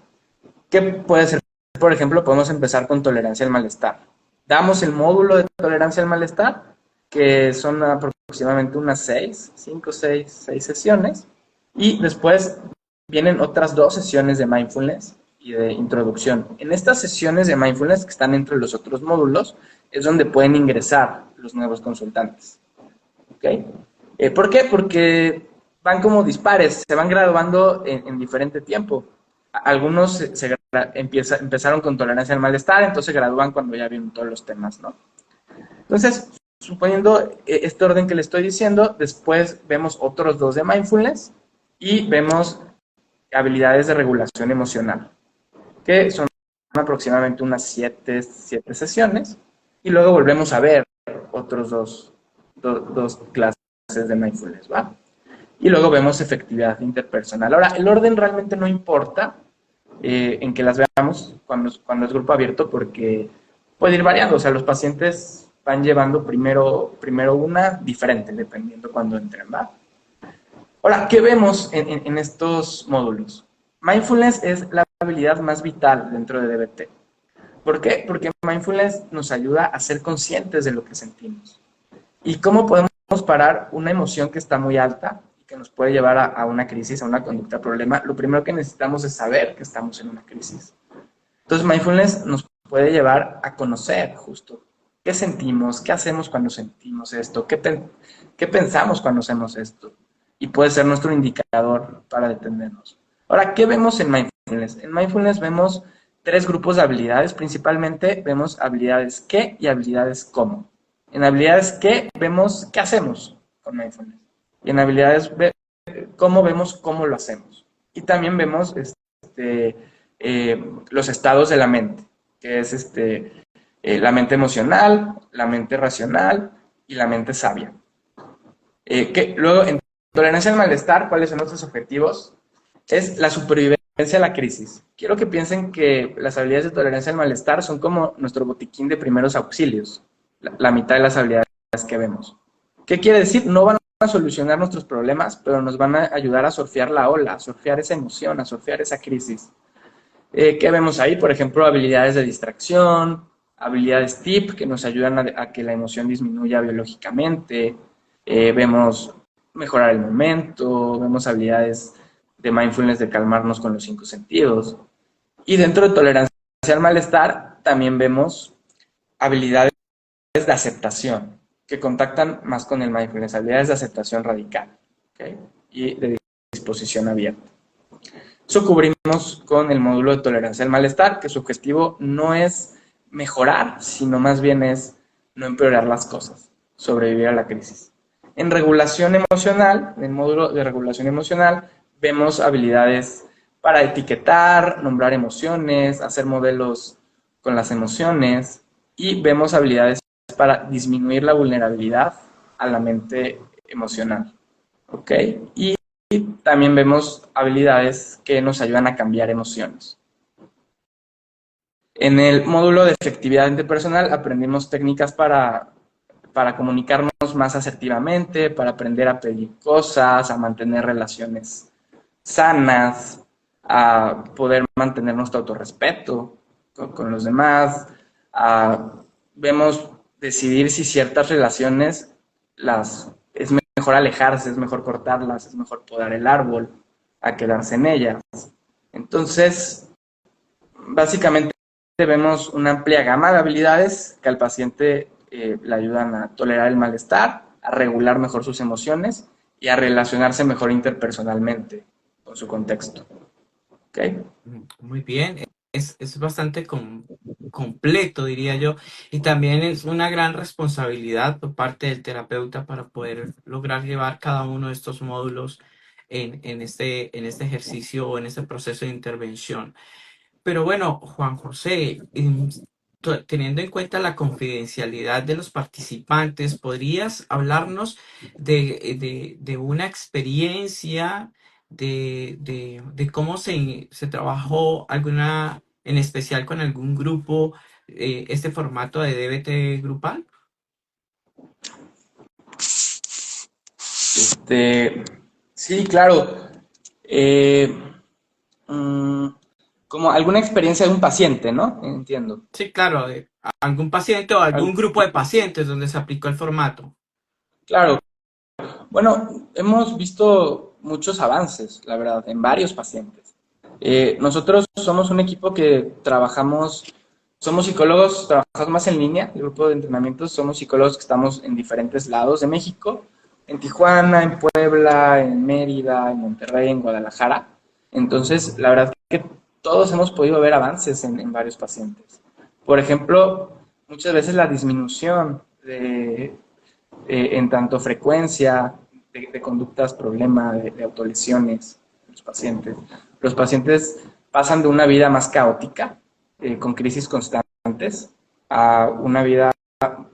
¿Qué puede ser? Por ejemplo, podemos empezar con tolerancia al malestar. Damos el módulo de tolerancia al malestar, que son aproximadamente unas 5 o 6 sesiones, y después vienen otras 2 sesiones de mindfulness y de introducción. En estas sesiones de mindfulness que están entre los otros módulos, es donde pueden ingresar los nuevos consultantes. ¿Okay? ¿Por qué? Porque van como dispares, se van graduando en diferente tiempo. Algunos empezaron con tolerancia al malestar, entonces se gradúan cuando ya vieron todos los temas, ¿no? Entonces, suponiendo este orden que le estoy diciendo, después vemos otros 2 de mindfulness y vemos habilidades de regulación emocional, que son aproximadamente unas 7 sesiones, y luego volvemos a ver otros dos clases de mindfulness, ¿va? Y luego vemos efectividad interpersonal. Ahora, el orden realmente no importa en que las veamos cuando es grupo abierto, porque puede ir variando. O sea, los pacientes van llevando primero una diferente, dependiendo cuando entren, ¿va? Ahora, ¿qué vemos en estos módulos? Mindfulness es la habilidad más vital dentro de DBT. ¿Por qué? Porque mindfulness nos ayuda a ser conscientes de lo que sentimos. ¿Y cómo podemos parar una emoción que está muy alta y que nos puede llevar a una crisis, a una conducta problema? Lo primero que necesitamos es saber que estamos en una crisis. Entonces, mindfulness nos puede llevar a conocer justo qué sentimos, qué hacemos cuando sentimos esto, qué pensamos cuando hacemos esto. Y puede ser nuestro indicador para detenernos. Ahora, ¿qué vemos en mindfulness? En mindfulness vemos 3 grupos de habilidades. Principalmente vemos habilidades qué y habilidades cómo. En habilidades qué vemos qué hacemos con mindfulness. Y en habilidades cómo vemos cómo lo hacemos. Y también vemos los estados de la mente, que es la mente emocional, la mente racional y la mente sabia. Luego, en tolerancia al malestar, ¿cuáles son nuestros objetivos? Es la supervivencia a la crisis. Quiero que piensen que las habilidades de tolerancia al malestar son como nuestro botiquín de primeros auxilios, la mitad de las habilidades que vemos. ¿Qué quiere decir? No van a solucionar nuestros problemas, pero nos van a ayudar a surfear la ola, a surfear esa emoción, a surfear esa crisis. ¿Qué vemos ahí? Por ejemplo, habilidades de distracción, habilidades TIP, que nos ayudan a que la emoción disminuya biológicamente. Vemos mejorar el momento, vemos habilidades de mindfulness de calmarnos con los 5 sentidos. Y dentro de tolerancia al malestar también vemos habilidades de aceptación, que contactan más con el mindfulness, habilidades de aceptación radical, ¿okay? Y de disposición abierta. Eso cubrimos con el módulo de tolerancia al malestar, que su objetivo no es mejorar, sino más bien es no empeorar las cosas, sobrevivir a la crisis. En regulación emocional, en el módulo de regulación emocional, vemos habilidades para etiquetar, nombrar emociones, hacer modelos con las emociones, y vemos habilidades para disminuir la vulnerabilidad a la mente emocional. ¿Ok? Y también vemos habilidades que nos ayudan a cambiar emociones. En el módulo de efectividad interpersonal aprendimos técnicas para comunicarnos más asertivamente, para aprender a pedir cosas, a mantener relaciones sanas, a poder mantener nuestro autorrespeto con los demás. Vemos decidir si ciertas relaciones es mejor alejarse, es mejor cortarlas, es mejor podar el árbol a quedarse en ellas. Entonces, básicamente vemos una amplia gama de habilidades que al paciente le ayudan a tolerar el malestar, a regular mejor sus emociones y a relacionarse mejor interpersonalmente con su contexto. ¿Okay? Muy bien, es bastante completo, diría yo, y también es una gran responsabilidad por parte del terapeuta para poder lograr llevar cada uno de estos módulos en este ejercicio o en este proceso de intervención. Pero bueno, Juan José, teniendo en cuenta la confidencialidad de los participantes, ¿podrías hablarnos de una experiencia de cómo se trabajó alguna, en especial con algún grupo, este formato de DBT grupal? Sí, claro. Como alguna experiencia de un paciente, ¿no? Entiendo. Sí, claro, algún paciente o algún grupo de pacientes donde se aplicó el formato. Claro. Bueno, hemos visto muchos avances, la verdad, en varios pacientes. Nosotros somos un equipo que somos psicólogos, trabajamos más en línea, el grupo de entrenamiento, somos psicólogos que estamos en diferentes lados de México, en Tijuana, en Puebla, en Mérida, en Monterrey, en Guadalajara. Entonces, la verdad que todos hemos podido ver avances en varios pacientes. Por ejemplo, muchas veces la disminución en tanto frecuencia de conductas problema, de autolesiones en los pacientes, Los pacientes pasan de una vida más caótica, con crisis constantes, a una vida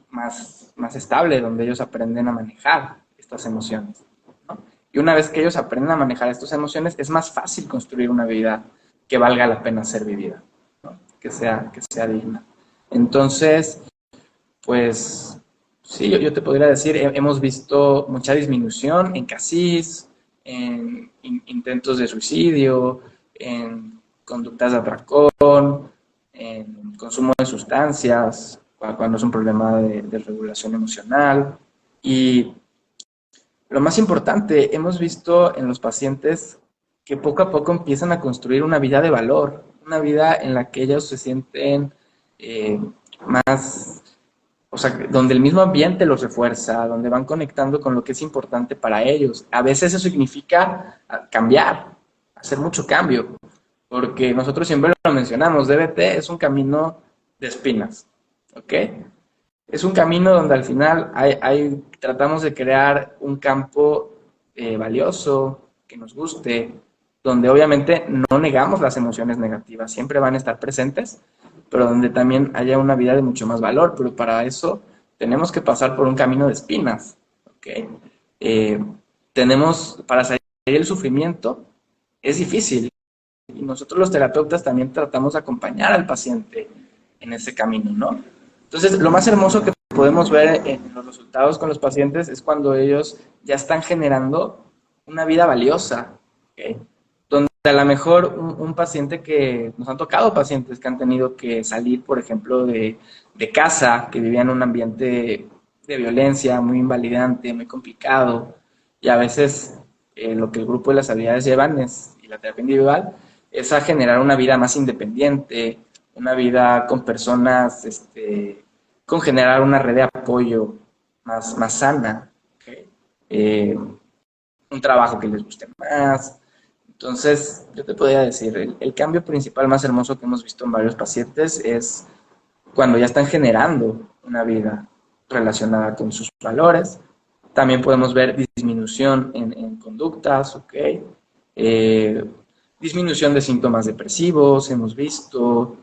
más estable, donde ellos aprenden a manejar estas emociones, ¿no? Y una vez que ellos aprenden a manejar estas emociones, es más fácil construir una vida que valga la pena ser vivida, ¿no? Que sea digna. Entonces, pues, sí, yo te podría decir, hemos visto mucha disminución en CASIS, en intentos de suicidio, en conductas de atracón, en consumo de sustancias, cuando es un problema de regulación emocional. Y lo más importante, hemos visto en los pacientes que poco a poco empiezan a construir una vida de valor, una vida en la que ellos se sienten más, o sea, donde el mismo ambiente los refuerza, donde van conectando con lo que es importante para ellos. A veces eso significa cambiar, hacer mucho cambio, porque nosotros siempre lo mencionamos, DBT es un camino de espinas, ¿ok? Es un camino donde al final tratamos de crear un campo valioso, que nos guste, donde obviamente no negamos las emociones negativas, siempre van a estar presentes, pero donde también haya una vida de mucho más valor, pero para eso tenemos que pasar por un camino de espinas, ¿ok? Para salir del sufrimiento es difícil, y nosotros los terapeutas también tratamos de acompañar al paciente en ese camino, ¿no? Entonces, lo más hermoso que podemos ver en los resultados con los pacientes es cuando ellos ya están generando una vida valiosa, ¿ok? Donde a lo mejor un paciente que, nos han tocado pacientes que han tenido que salir, por ejemplo, de casa, que vivían en un ambiente de violencia muy invalidante, muy complicado, y a veces lo que el grupo de las habilidades llevan y la terapia individual, es a generar una vida más independiente, una vida con personas, con generar una red de apoyo más sana, ¿okay? Un trabajo que les guste más. Entonces, yo te podría decir, el cambio principal más hermoso que hemos visto en varios pacientes es cuando ya están generando una vida relacionada con sus valores. También podemos ver disminución en conductas, ¿ok? Disminución de síntomas depresivos, hemos visto,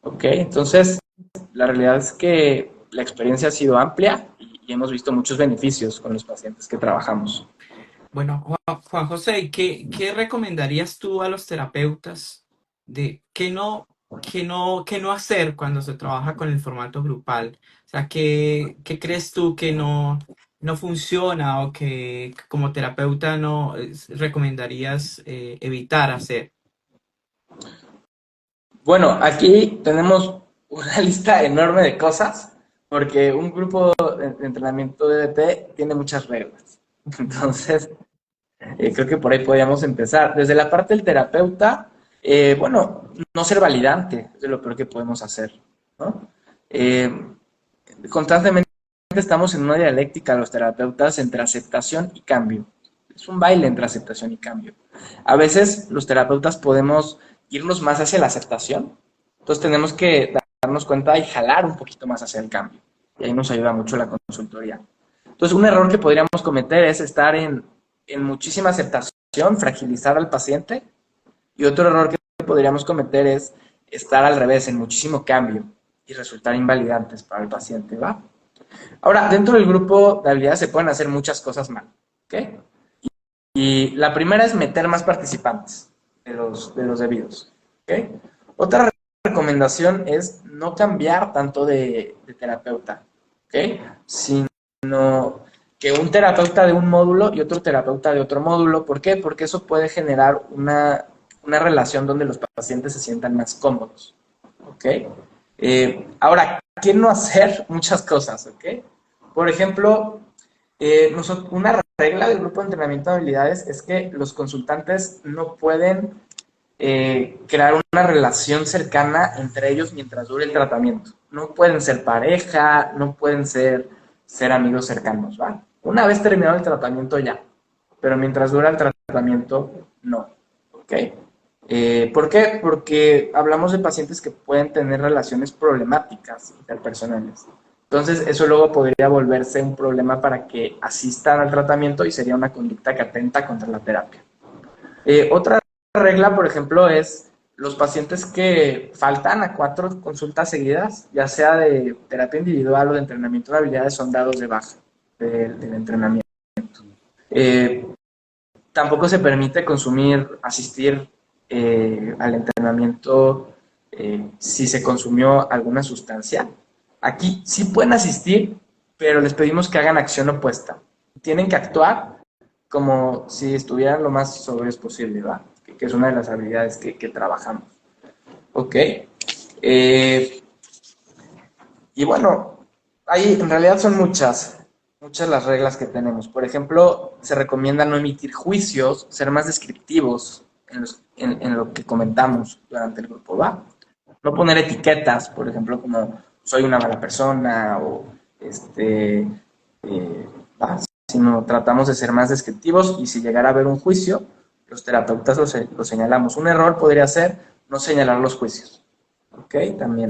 ¿ok? Entonces, la realidad es que la experiencia ha sido amplia y hemos visto muchos beneficios con los pacientes que trabajamos. Bueno, Juan José, ¿qué recomendarías tú a los terapeutas de qué no hacer cuando se trabaja con el formato grupal? O sea, ¿qué crees tú que no funciona o que como terapeuta no recomendarías evitar hacer? Bueno, aquí tenemos una lista enorme de cosas, porque un grupo de entrenamiento de DBT tiene muchas reglas. Entonces, creo que por ahí podríamos empezar. Desde la parte del terapeuta, bueno, no ser validante es de lo peor que podemos hacer, ¿no? Constantemente estamos en una dialéctica los terapeutas entre aceptación y cambio. Es un baile entre aceptación y cambio. A veces los terapeutas podemos irnos más hacia la aceptación, entonces tenemos que darnos cuenta y jalar un poquito más hacia el cambio. Y ahí nos ayuda mucho la consultoría. Entonces, un error que podríamos cometer es estar en muchísima aceptación, fragilizar al paciente. Y otro error que podríamos cometer es estar al revés, en muchísimo cambio y resultar invalidantes para el paciente, ¿va? Ahora, dentro del grupo de habilidades se pueden hacer muchas cosas mal, ¿ok? Y la primera es meter más participantes de los debidos, ¿ok? Otra recomendación es no cambiar tanto de terapeuta, ¿ok? Sino que un terapeuta de un módulo y otro terapeuta de otro módulo. ¿Por qué? Porque eso puede generar una relación donde los pacientes se sientan más cómodos, ¿ok? Ahora, ¿qué no hacer? Muchas cosas, ¿ok? Por ejemplo, una regla del grupo de entrenamiento de habilidades es que los consultantes no pueden crear una relación cercana entre ellos mientras dure el tratamiento. No pueden ser pareja, no pueden ser amigos cercanos, ¿va? Una vez terminado el tratamiento ya, pero mientras dura el tratamiento, no, ¿ok? ¿Por qué? Porque hablamos de pacientes que pueden tener relaciones problemáticas interpersonales. Entonces, eso luego podría volverse un problema para que asistan al tratamiento y sería una conducta que atenta contra la terapia. Otra regla, por ejemplo, es los pacientes que faltan a 4 consultas seguidas, ya sea de terapia individual o de entrenamiento de habilidades, son dados de baja del entrenamiento. Tampoco se permite asistir al entrenamiento si se consumió alguna sustancia. Aquí sí pueden asistir, pero les pedimos que hagan acción opuesta. Tienen que actuar como si estuvieran lo más sobrios posible, ¿va? Que es una de las habilidades que trabajamos. Ok. Y bueno, ahí en realidad son muchas las reglas que tenemos. Por ejemplo, se recomienda no emitir juicios, ser más descriptivos en lo que comentamos durante el grupo, ¿va? No poner etiquetas, por ejemplo, como soy una mala persona o ¿va? Sino tratamos de ser más descriptivos y si llegara a haber un juicio, los terapeutas lo señalamos. Un error podría ser no señalar los juicios. ¿Ok? También.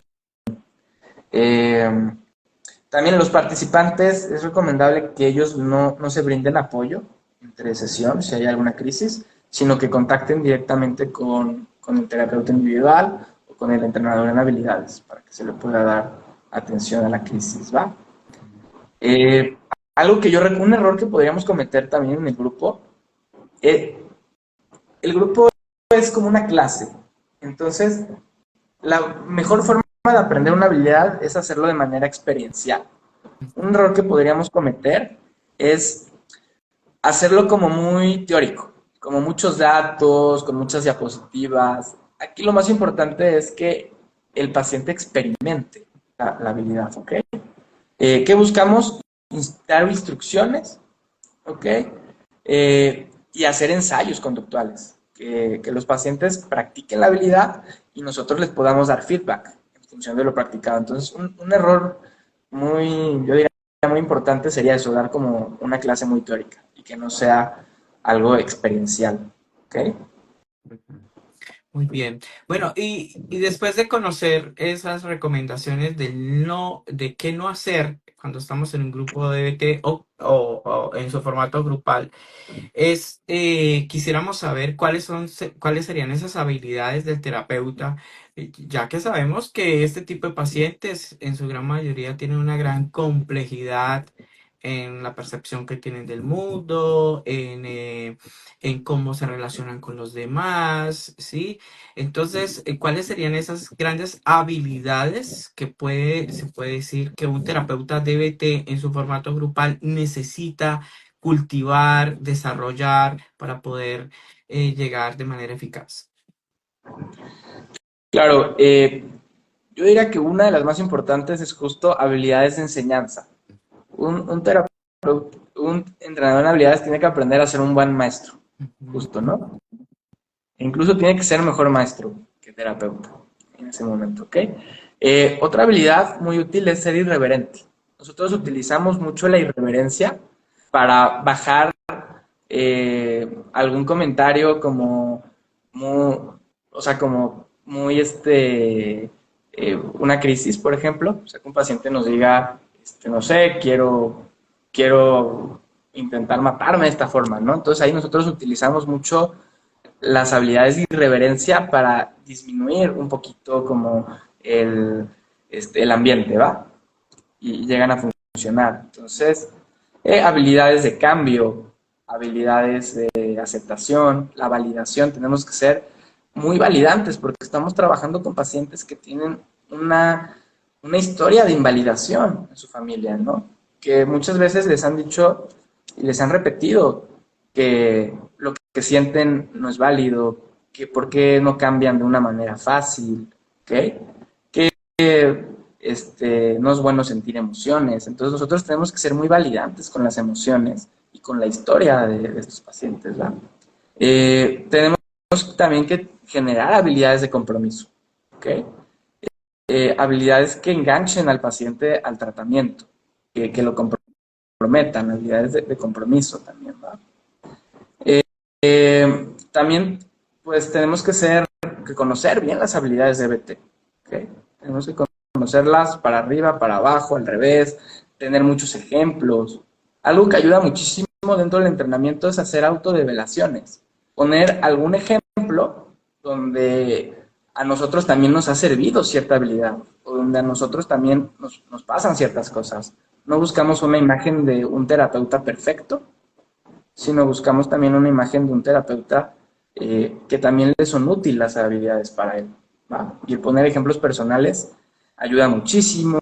También los participantes, es recomendable que ellos no se brinden apoyo entre sesión, si hay alguna crisis, sino que contacten directamente con el terapeuta individual o con el entrenador en habilidades para que se le pueda dar atención a la crisis, ¿va? Un error que podríamos cometer también en el grupo, el grupo es como una clase, entonces la mejor forma de aprender una habilidad es hacerlo de manera experiencial. Un error que podríamos cometer es hacerlo como muy teórico, como muchos datos, con muchas diapositivas. Aquí lo más importante es que el paciente experimente la habilidad, ¿ok? ¿Qué buscamos? Dar instrucciones, ¿ok? Y hacer ensayos conductuales, que los pacientes practiquen la habilidad y nosotros les podamos dar feedback en función de lo practicado. Entonces, un error yo diría muy importante sería eso, dar como una clase muy teórica y que no sea algo experiencial, ¿ok? Muy bien. Bueno, y después de conocer esas recomendaciones de qué no hacer cuando estamos en un grupo de DBT o en su formato grupal, quisiéramos saber cuáles serían esas habilidades del terapeuta, ya que sabemos que este tipo de pacientes en su gran mayoría tienen una gran complejidad en la percepción que tienen del mundo, en cómo se relacionan con los demás, ¿sí? Entonces, ¿cuáles serían esas grandes habilidades que se puede decir que un terapeuta DBT en su formato grupal necesita cultivar, desarrollar para poder llegar de manera eficaz? Claro, yo diría que una de las más importantes es justo habilidades de enseñanza. Un terapeuta, un entrenador en habilidades tiene que aprender a ser un buen maestro, justo, ¿no? E incluso tiene que ser mejor maestro que terapeuta en ese momento, ¿ok? Otra habilidad muy útil es ser irreverente. Nosotros utilizamos mucho la irreverencia para bajar algún comentario como muy una crisis, por ejemplo. O sea, que un paciente nos diga, no sé, quiero intentar matarme de esta forma, ¿no? Entonces ahí nosotros utilizamos mucho las habilidades de irreverencia para disminuir un poquito como el ambiente, ¿va? Y llegan a funcionar. Entonces, habilidades de cambio, habilidades de aceptación, la validación, tenemos que ser muy validantes porque estamos trabajando con pacientes que tienen una historia de invalidación en su familia, ¿no? Que muchas veces les han dicho y les han repetido que lo que sienten no es válido, que por qué no cambian de una manera fácil, ¿ok? Que no es bueno sentir emociones. Entonces nosotros tenemos que ser muy validantes con las emociones y con la historia de estos pacientes, ¿verdad? Tenemos también que generar habilidades de compromiso, ¿ok? Habilidades que enganchen al paciente al tratamiento, que lo comprometan, habilidades de compromiso también, ¿verdad? También, pues, tenemos que conocer bien las habilidades de DBT, ¿ok? Tenemos que conocerlas para arriba, para abajo, al revés, tener muchos ejemplos. Algo que ayuda muchísimo dentro del entrenamiento es hacer autodevelaciones. poner algún ejemplo donde a nosotros también nos ha servido cierta habilidad, o donde a nosotros también nos pasan ciertas cosas. No buscamos una imagen de un terapeuta perfecto, sino buscamos también una imagen de un terapeuta que también le son útiles las habilidades para él, ¿va? Y el poner ejemplos personales ayuda muchísimo,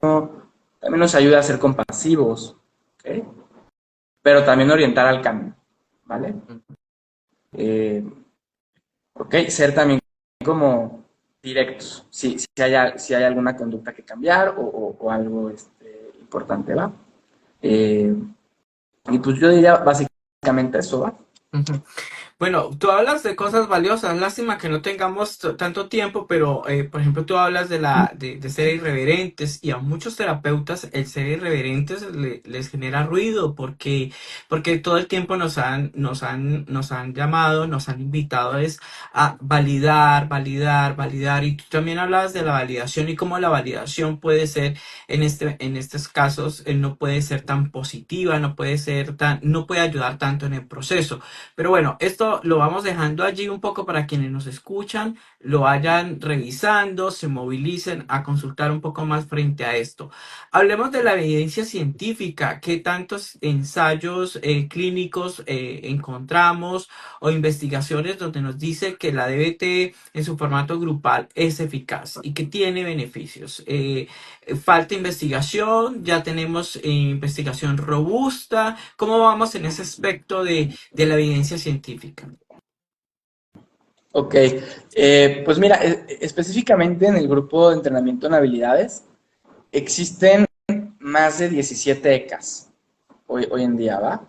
también nos ayuda a ser compasivos, ¿ok? Pero también orientar al cambio, ¿vale? Ok, ser también como directos, si hay alguna conducta que cambiar o algo importante, ¿va? Y pues yo diría básicamente eso, ¿va? Ujú. Bueno, tú hablas de cosas valiosas, lástima que no tengamos tanto tiempo, pero por ejemplo tú hablas de ser irreverentes y a muchos terapeutas el ser irreverentes les genera ruido porque todo el tiempo nos han llamado, nos han invitado es a validar, validar, validar y tú también hablabas de la validación y cómo la validación puede ser en estos casos, no puede ser tan positiva, no puede ayudar tanto en el proceso. Pero bueno, esto lo vamos dejando allí un poco para quienes nos escuchan, lo vayan revisando, se movilicen a consultar un poco más frente a esto. Hablemos de la evidencia científica, qué tantos ensayos clínicos encontramos o investigaciones donde nos dice que la DBT en su formato grupal es eficaz y que tiene beneficios. Falta investigación, ya tenemos investigación robusta. ¿Cómo vamos en ese aspecto de la evidencia científica? Ok, pues mira, específicamente en el grupo de entrenamiento en habilidades existen más de 17 ECAs hoy en día, ¿va?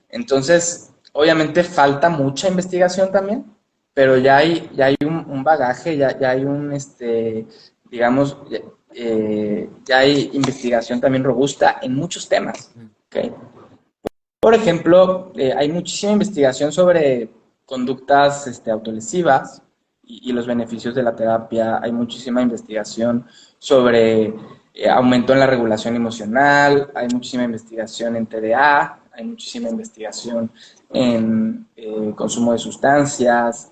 Entonces, obviamente falta mucha investigación también, pero ya hay un bagaje, ya hay digamos, ya hay investigación también robusta en muchos temas, ¿ok? Por ejemplo, hay muchísima investigación sobre conductas autolesivas y los beneficios de la terapia. Hay muchísima investigación sobre aumento en la regulación emocional, hay muchísima investigación en TDA, hay muchísima investigación en consumo de sustancias.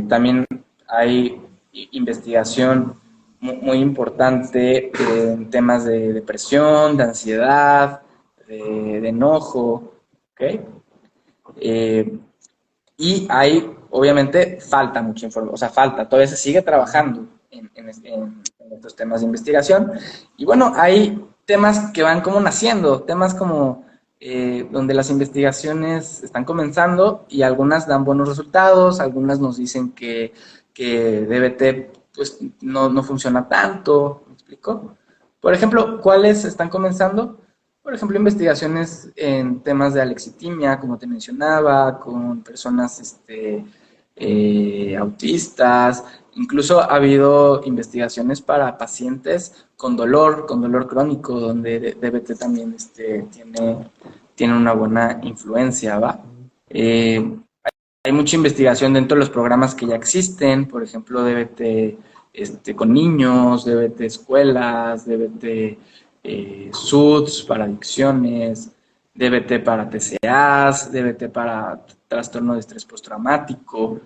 También hay investigación muy importante en temas de depresión, de ansiedad, de enojo, ¿ok? Y hay, obviamente, falta mucha información, o sea, todavía se sigue trabajando en estos temas de investigación. Y bueno, hay temas que van como naciendo, temas como donde las investigaciones están comenzando y algunas dan buenos resultados, algunas nos dicen que DBT pues no funciona tanto, ¿me explico? Por ejemplo, ¿cuáles están comenzando? Por ejemplo, investigaciones en temas de alexitimia, como te mencionaba, con personas autistas. Incluso ha habido investigaciones para pacientes con dolor crónico, donde DBT también tiene una buena influencia, ¿va? Hay mucha investigación dentro de los programas que ya existen, por ejemplo, DBT con niños, DBT escuelas, DBT SUDS para adicciones, DBT para TCAs, DBT para trastorno de estrés postraumático.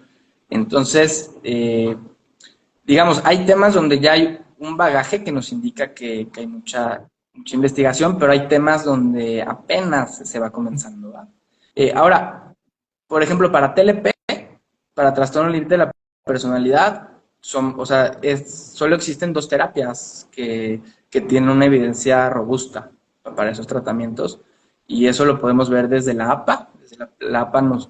Entonces, digamos, hay temas donde ya hay un bagaje que nos indica que hay mucha investigación, pero hay temas donde apenas se va comenzando, ¿va? Ahora, por ejemplo, para TLP, para trastorno límite de la personalidad, solo existen 2 terapias que tienen una evidencia robusta para esos tratamientos, y eso lo podemos ver desde la APA. La APA nos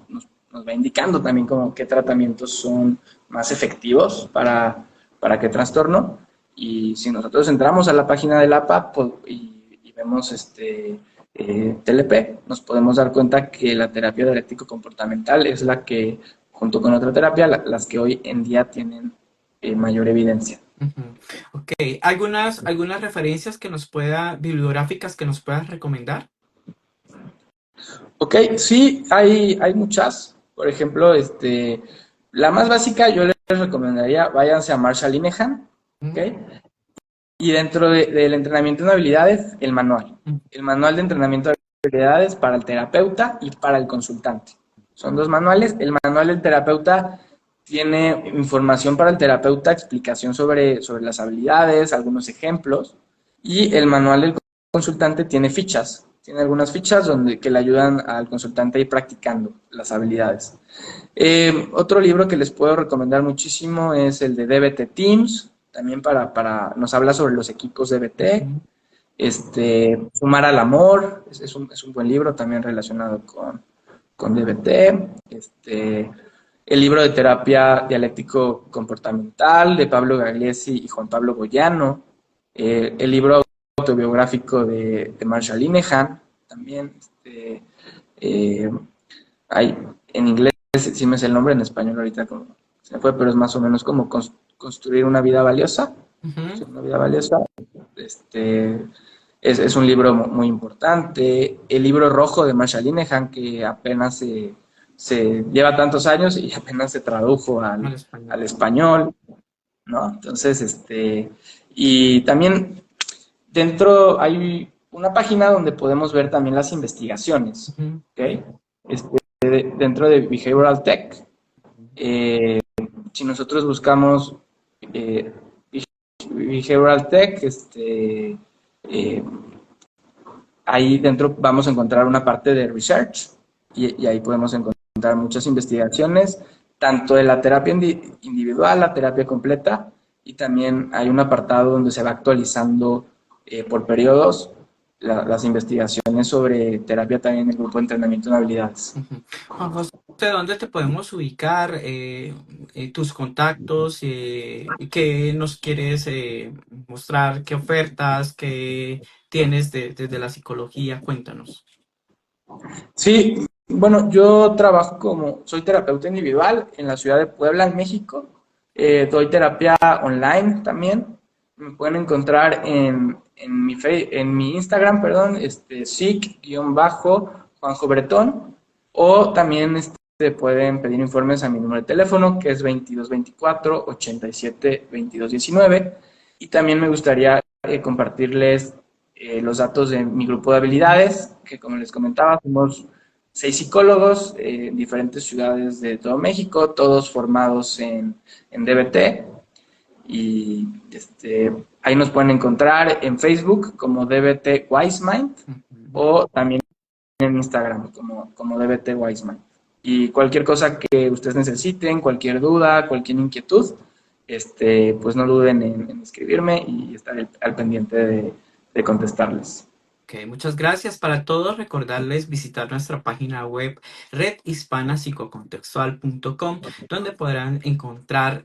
va indicando también como qué tratamientos son más efectivos para qué trastorno, y si nosotros entramos a la página de la APA y vemos TLP, nos podemos dar cuenta que la terapia dialéctico-comportamental es la que, junto con otra terapia, las que hoy en día tienen mayor evidencia. Ok, ¿algunas referencias bibliográficas que nos puedas recomendar? Ok, sí, hay muchas. Por ejemplo, la más básica yo les recomendaría, váyanse a Marshall Linehan, ¿ok? Y dentro del entrenamiento en habilidades, el manual. El manual de entrenamiento de habilidades para el terapeuta y para el consultante. Son dos manuales. El manual del terapeuta tiene información para el terapeuta, explicación sobre las habilidades, algunos ejemplos. Y el manual del consultante tiene fichas. Tiene algunas fichas que le ayudan al consultante a ir practicando las habilidades. Otro libro que les puedo recomendar muchísimo es el de DBT Teams. También nos habla sobre los equipos DBT. Sumar al amor, es un buen libro también relacionado con DBT. El libro de terapia dialéctico comportamental de Pablo Gagliese y Juan Pablo Boyano. El libro autobiográfico de Marshall Linehan también. Hay en inglés, sí me sé el nombre, en español ahorita como se me fue, pero es más o menos como construir una vida valiosa. Ujú. Una vida valiosa. Es un libro muy importante. El libro rojo de Marshall Linehan, que apenas se lleva tantos años y apenas se tradujo Al al español. español, ¿no? Entonces, y también dentro hay una página donde podemos ver también las investigaciones, Ujú. ¿ok? Dentro de Behavioral Tech, si nosotros buscamos Behavioral Tech, ahí dentro vamos a encontrar una parte de research y ahí podemos encontrar muchas investigaciones, tanto de la terapia individual, la terapia completa, y también hay un apartado donde se va actualizando por periodos las investigaciones sobre terapia también en el grupo de entrenamiento en habilidades. Ujú. Juan José, ¿dónde te podemos ubicar? Tus contactos, ¿qué nos quieres mostrar? ¿Qué ofertas? ¿Qué tienes desde la psicología? Cuéntanos. Sí, bueno, yo soy terapeuta individual en la ciudad de Puebla, en México. Doy terapia online también. Me pueden encontrar en mi Instagram, perdón, sic-Juanjo Bretón, o también pueden pedir informes a mi número de teléfono, que es 2224-87-2219. Y también me gustaría compartirles los datos de mi grupo de habilidades, que como les comentaba, somos 6 psicólogos en diferentes ciudades de todo México, todos formados en DBT. Y ahí nos pueden encontrar en Facebook como DBT Wisemind Ujú. o también en Instagram como DBT Wisemind. Y cualquier cosa que ustedes necesiten, cualquier duda, cualquier inquietud, pues no duden en escribirme y estaré al pendiente de contestarles. Ok, muchas gracias para todos. Recordarles visitar nuestra página web redhispanapsicocontextual.com, donde podrán encontrar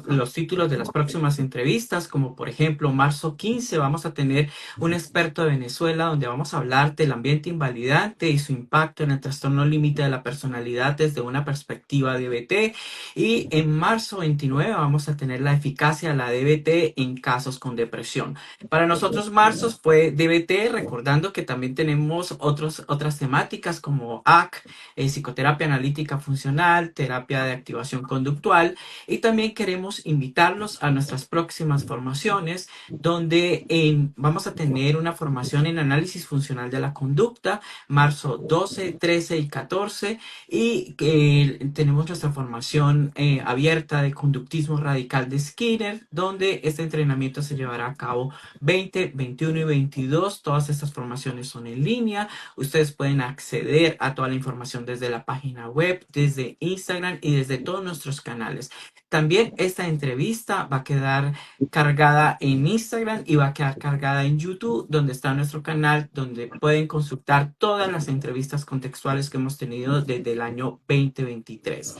los títulos de las próximas entrevistas, como por ejemplo, marzo 15 vamos a tener un experto de Venezuela donde vamos a hablar del ambiente invalidante y su impacto en el trastorno límite de la personalidad desde una perspectiva DBT. Y en marzo 29 vamos a tener la eficacia de la DBT en casos con depresión. Para nosotros marzo fue DBT, recordando que también tenemos otras temáticas como AC, psicoterapia analítica funcional, terapia de activación conductual, y también queremos invitarlos a nuestras próximas formaciones, donde vamos a tener una formación en análisis funcional de la conducta, marzo 12, 13 y 14, y tenemos nuestra formación abierta de conductismo radical de Skinner, donde este entrenamiento se llevará a cabo 20, 21 y 22. Todas estas formaciones son en línea. Ustedes pueden acceder a toda la información desde la página web, desde Instagram y desde todos nuestros canales. También esta entrevista va a quedar cargada en Instagram y va a quedar cargada en YouTube, donde está nuestro canal, donde pueden consultar todas las entrevistas contextuales que hemos tenido desde el año 2023.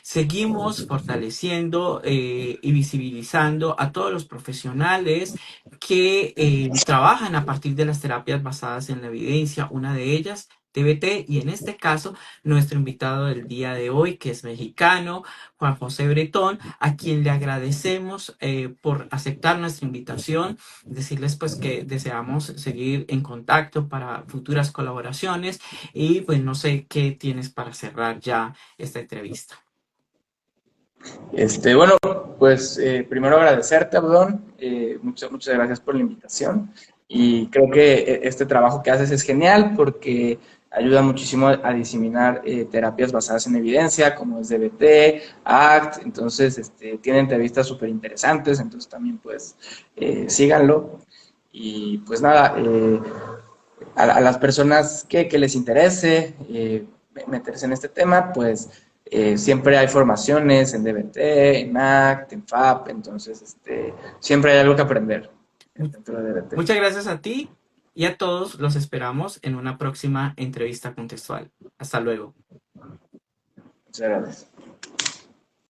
Seguimos fortaleciendo y visibilizando a todos los profesionales que trabajan a partir de las terapias basadas en la evidencia, una de ellas TBT, y en este caso nuestro invitado del día de hoy, que es mexicano, Juan José Bretón, a quien le agradecemos por aceptar nuestra invitación, decirles pues que deseamos seguir en contacto para futuras colaboraciones y pues no sé qué tienes para cerrar ya esta entrevista. Bueno, pues primero agradecerte, Abdón, muchas gracias por la invitación y creo que este trabajo que haces es genial porque ayuda muchísimo a diseminar terapias basadas en evidencia, como es DBT, ACT, entonces tienen entrevistas súper interesantes, entonces también pues síganlo. Y pues nada, a las personas que les interese meterse en este tema, pues siempre hay formaciones en DBT, en ACT, en FAP, entonces siempre hay algo que aprender dentro de DBT. Muchas gracias a ti y a todos. Los esperamos en una próxima entrevista contextual. Hasta luego. Muchas gracias.